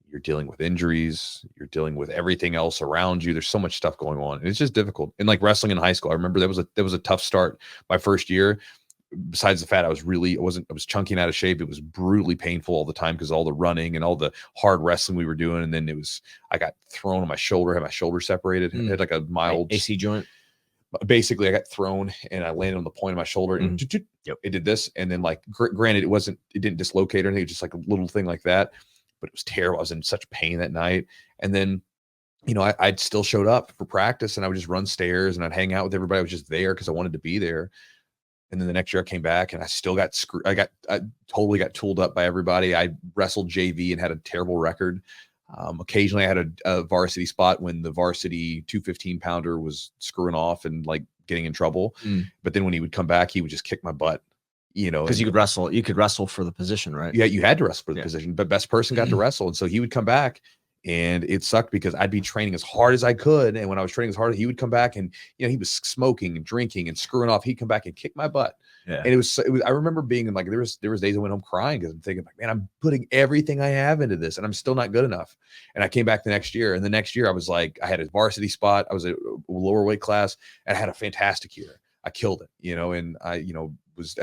You're dealing with injuries. You're dealing with everything else around you. There's so much stuff going on, and it's just difficult. And like wrestling in high school, I remember that was a tough start. My first year, besides the fact I was chunky and out of shape. It was brutally painful all the time because all the running and all the hard wrestling we were doing. And then I got thrown on my shoulder, had my shoulder separated, had like a mild AC joint. Basically I got thrown and I landed on the point of my shoulder and it did this. And then like, granted, it didn't dislocate or anything, just like a little thing like that, but it was terrible. I was in such pain that night. And then, I'd still showed up for practice and I would just run stairs and I'd hang out with everybody. I was just there because I wanted to be there. And then the next year I came back and I still got screwed. I totally got tooled up by everybody. I wrestled JV and had a terrible record. Occasionally I had a varsity spot when the varsity 215 pounder was screwing off and like getting in trouble. But then when he would come back, he would just kick my butt, because you could wrestle for the position, right? Yeah. You had to wrestle for the position, but best person got to wrestle. And so he would come back and it sucked because I'd be training as hard as I could. And when I was training as hard, he would come back and, he was smoking and drinking and screwing off. He'd come back and kick my butt. Yeah. And it was, I remember being in like, there was days I went home crying because I'm thinking like, man, I'm putting everything I have into this and I'm still not good enough. And I came back the next year, and the next year I was like, I had a varsity spot. I was a lower weight class and I had a fantastic year. I killed it, and I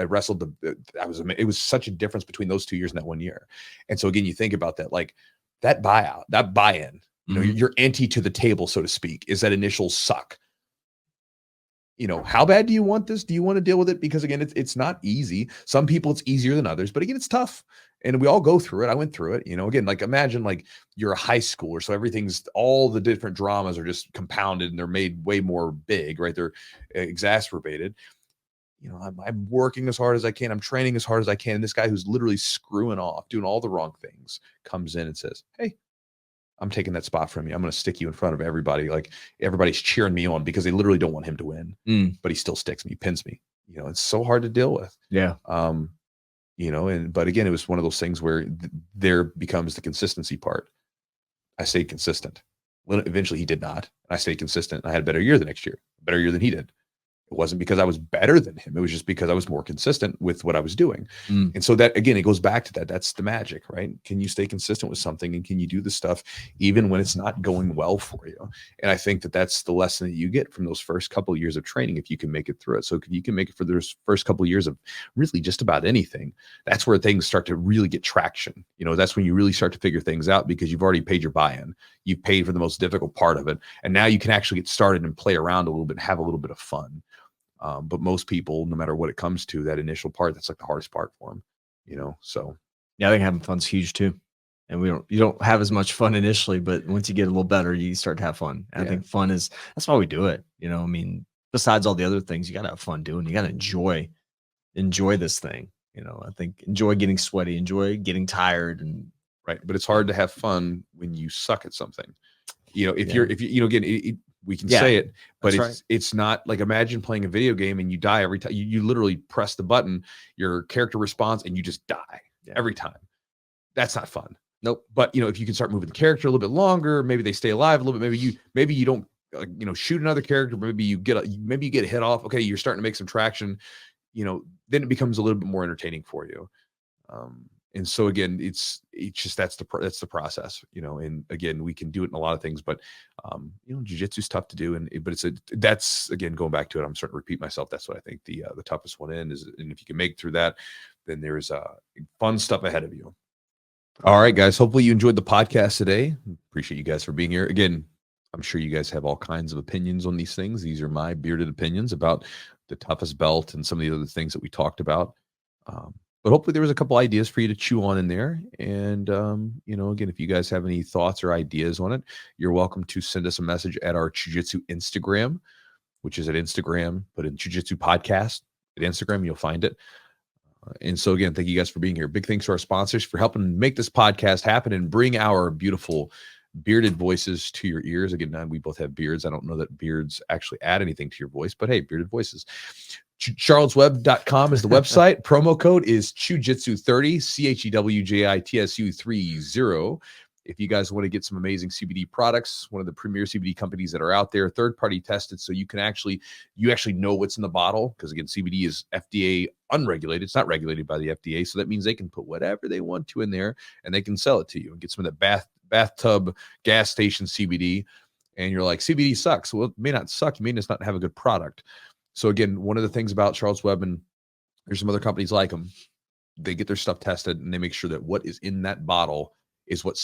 wrestled it was such a difference between those 2 years and that 1 year. And so again, you think about that, like that buy-in, you're empty to the table, so to speak, is that initial suck. How bad do you want this? Do you want to deal with it? Because again, it's not easy. Some people it's easier than others, but again, it's tough. And we all go through it. I went through it, again, like imagine like you're a high schooler. So all the different dramas are just compounded and they're made way more big, right? They're exacerbated. I'm working as hard as I can. I'm training as hard as I can. And this guy who's literally screwing off, doing all the wrong things, comes in and says, hey, I'm taking that spot from you. I'm going to stick you in front of everybody. Like everybody's cheering me on because they literally don't want him to win, but he still sticks me, pins me. It's so hard to deal with. Yeah. But again, it was one of those things where there becomes the consistency part. I stayed consistent. Well, eventually he did not. I stayed consistent. I had a better year the next year, a better year than he did. It wasn't because I was better than him. It was just because I was more consistent with what I was doing. And so that, again, it goes back to that. That's the magic, right? Can you stay consistent with something, and can you do the stuff even when it's not going well for you? And I think that that's the lesson that you get from those first couple of years of training, if you can make it through it. So if you can make it for those first couple of years of really just about anything, that's where things start to really get traction. That's when you really start to figure things out, because you've already paid your buy-in. You've paid for the most difficult part of it. And now you can actually get started and play around a little bit, have a little bit of fun. But most people, no matter what it comes to, that initial part, that's like the hardest part for them, so. Yeah, I think having fun's huge too. And you don't have as much fun initially, but once you get a little better, you start to have fun. And I think fun that's why we do it. Besides all the other things, you got to have fun doing. You got to enjoy this thing. I think enjoy getting sweaty, enjoy getting tired, and right. But it's hard to have fun when you suck at something. If you again, we can say it, but it's not like, imagine playing a video game and you die every time. You literally press the button, your character responds, and you just die every time. That's not fun. Nope. But if you can start moving the character a little bit longer, maybe they stay alive a little bit. Maybe you don't shoot another character. Maybe you get a hit off. Okay, you're starting to make some traction. Then it becomes a little bit more entertaining for you. And so again, it's just that's the process, and again, we can do it in a lot of things, but jiu-jitsu is tough to do, but that's again, going back to it, I'm starting to repeat myself. That's what I think the toughest one is, and if you can make it through that, then there's fun stuff ahead of you. All right, guys, hopefully you enjoyed the podcast today. Appreciate you guys for being here. Again, I'm sure you guys have all kinds of opinions on these things. These are my bearded opinions about the toughest belt and some of the other things that we talked about. But hopefully there was a couple ideas for you to chew on in there. And, again, if you guys have any thoughts or ideas on it, you're welcome to send us a message at our Jiu-Jitsu Instagram, which is at Instagram, put in Jiu-Jitsu Podcast at Instagram, you'll find it. And so again, thank you guys for being here. Big thanks to our sponsors for helping make this podcast happen and bring our beautiful bearded voices to your ears. Again, we both have beards. I don't know that beards actually add anything to your voice, but hey, bearded voices. charlesweb.com is the website. Promo code is Chewjitsu30, CHEWJITSU 30. If you guys want to get some amazing CBD products, one of the premier CBD companies that are out there, third-party tested, so you actually know what's in the bottle, because again, CBD is FDA unregulated. It's not regulated by the FDA, so that means they can put whatever they want to in there, and they can sell it to you and get some of that bathtub gas station CBD. And you're like, CBD sucks. Well, it may not suck. You may just not have a good product. So again, one of the things about Charles Webb and There's some other companies like them. They get their stuff tested and they make sure that what is in that bottle is what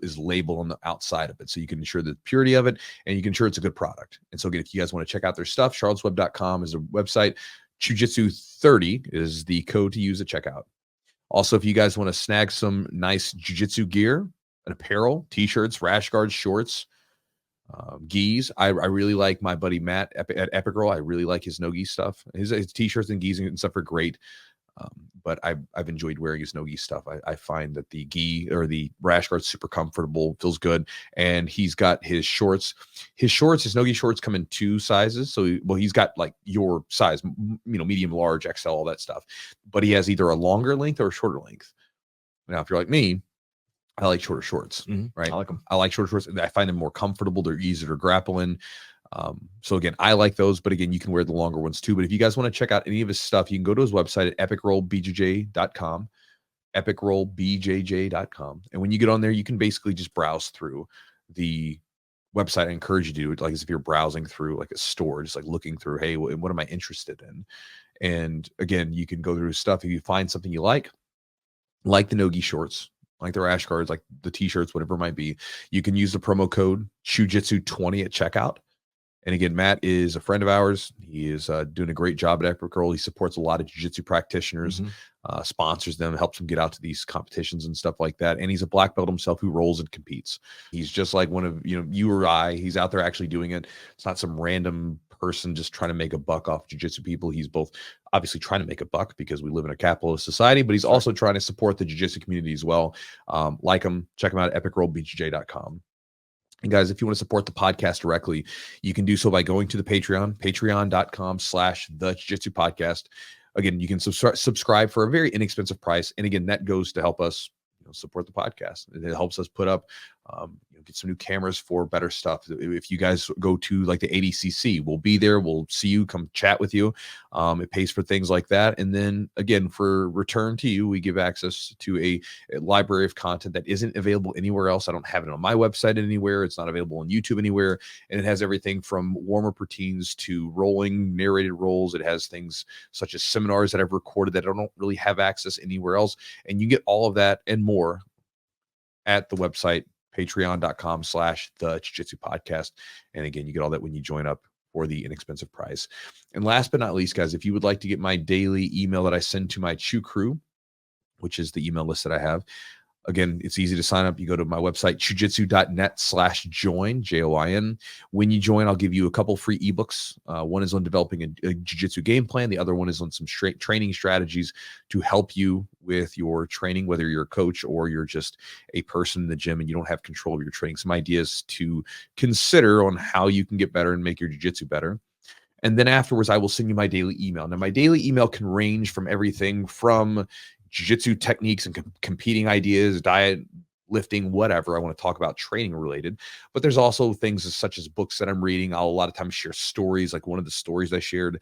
is labeled on the outside of it. So you can ensure the purity of it and you can ensure it's a good product. And so again, if you guys want to check out their stuff, charlottesweb.com is the website. Chewjitsu30 is the code to use at checkout. Also, if you guys want to snag some nice jiu-jitsu gear and apparel, t-shirts, rash guards, shorts, gis. I really like my buddy Matt at Epic Roll. I really like his no-gi stuff. His t-shirts and gis and stuff are great. But I've enjoyed wearing his no-gi stuff. I find that the gi or the rash guard's super comfortable, feels good. And he's got his shorts. His no-gi shorts come in 2 sizes. So, he's got like your size, medium, large, XL, all that stuff. But he has either a longer length or a shorter length. Now, if you're like me, I like shorter shorts, right? I like them. I like shorter shorts. I find them more comfortable. They're easier to grapple in. So again, I like those, but again, you can wear the longer ones too. But if you guys want to check out any of his stuff, you can go to his website at epicrollbjj.com, epicrollbjj.com. And when you get on there, you can basically just browse through the website. I encourage you to do it like as if you're browsing through like a store, just like looking through, hey, what am I interested in? And again, you can go through his stuff. If you find something you like the no-gi shorts, like the rash guards, like the t-shirts, whatever it might be, you can use the promo code Chewjitsu20 at checkout. And again, Matt is a friend of ours. He is doing a great job at Epic Roll. He supports a lot of jiu-jitsu practitioners, sponsors them, helps them get out to these competitions and stuff like that. And he's a black belt himself who rolls and competes. He's just like one of, you or I. He's out there actually doing it. It's not some random person just trying to make a buck off jiu-jitsu people. He's both obviously trying to make a buck because we live in a capitalist society, but he's also trying to support the jiu-jitsu community as well. Like him, check him out at epicrollbjj.com. And guys, if you want to support the podcast directly, you can do so by going to the Patreon, patreon.com/the Jiu-Jitsu podcast. Again, you can subscribe for a very inexpensive price. And again, that goes to help us support the podcast. It helps us put up, get some new cameras for better stuff. If you guys go to like the ADCC, we'll be there. We'll see you, come chat with you. It pays for things like that. And then again, for return to you, we give access to a library of content that isn't available anywhere else. I don't have it on my website anywhere. It's not available on YouTube anywhere. And it has everything from warm-up routines to rolling, narrated rolls. It has things such as seminars that I've recorded that I don't really have access anywhere else. And you get all of that and more at the website, patreon.com/the Jiu-Jitsu podcast. And again, you get all that when you join up for the inexpensive price. And last but not least, guys, if you would like to get my daily email that I send to my Chew crew, which is the email list that I have, again, it's easy to sign up. You go to my website, chewjitsu.net/join, JOIN. When you join, I'll give you a couple free ebooks. One is on developing a jiu-jitsu game plan. The other one is on some training strategies to help you with your training, whether you're a coach or you're just a person in the gym and you don't have control of your training. Some ideas to consider on how you can get better and make your jiu-jitsu better. And then afterwards, I will send you my daily email. Now, my daily email can range from everything from jiu-jitsu techniques and competing ideas, diet, lifting, whatever. I want to talk about training related, but there's also things such as books that I'm reading. I'll a lot of times share stories. Like one of the stories I shared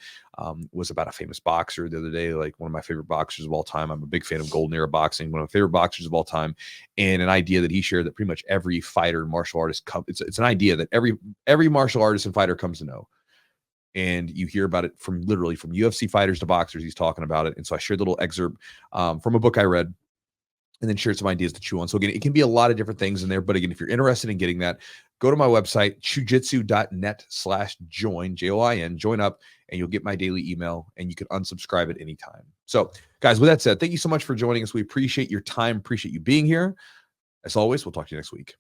was about a famous boxer the other day, like one of my favorite boxers of all time. I'm a big fan of Golden Era boxing, one of my favorite boxers of all time. And an idea that he shared that pretty much every fighter and martial artist, it's an idea that every martial artist and fighter comes to know. And you hear about it from literally from UFC fighters to boxers. He's talking about it. And so I shared a little excerpt from a book I read and then shared some ideas to chew on. So again, it can be a lot of different things in there. But again, if you're interested in getting that, go to my website, chewjitsu.net/join, JOIN, join up, and you'll get my daily email and you can unsubscribe at any time. So guys, with that said, thank you so much for joining us. We appreciate your time. Appreciate you being here. As always, we'll talk to you next week.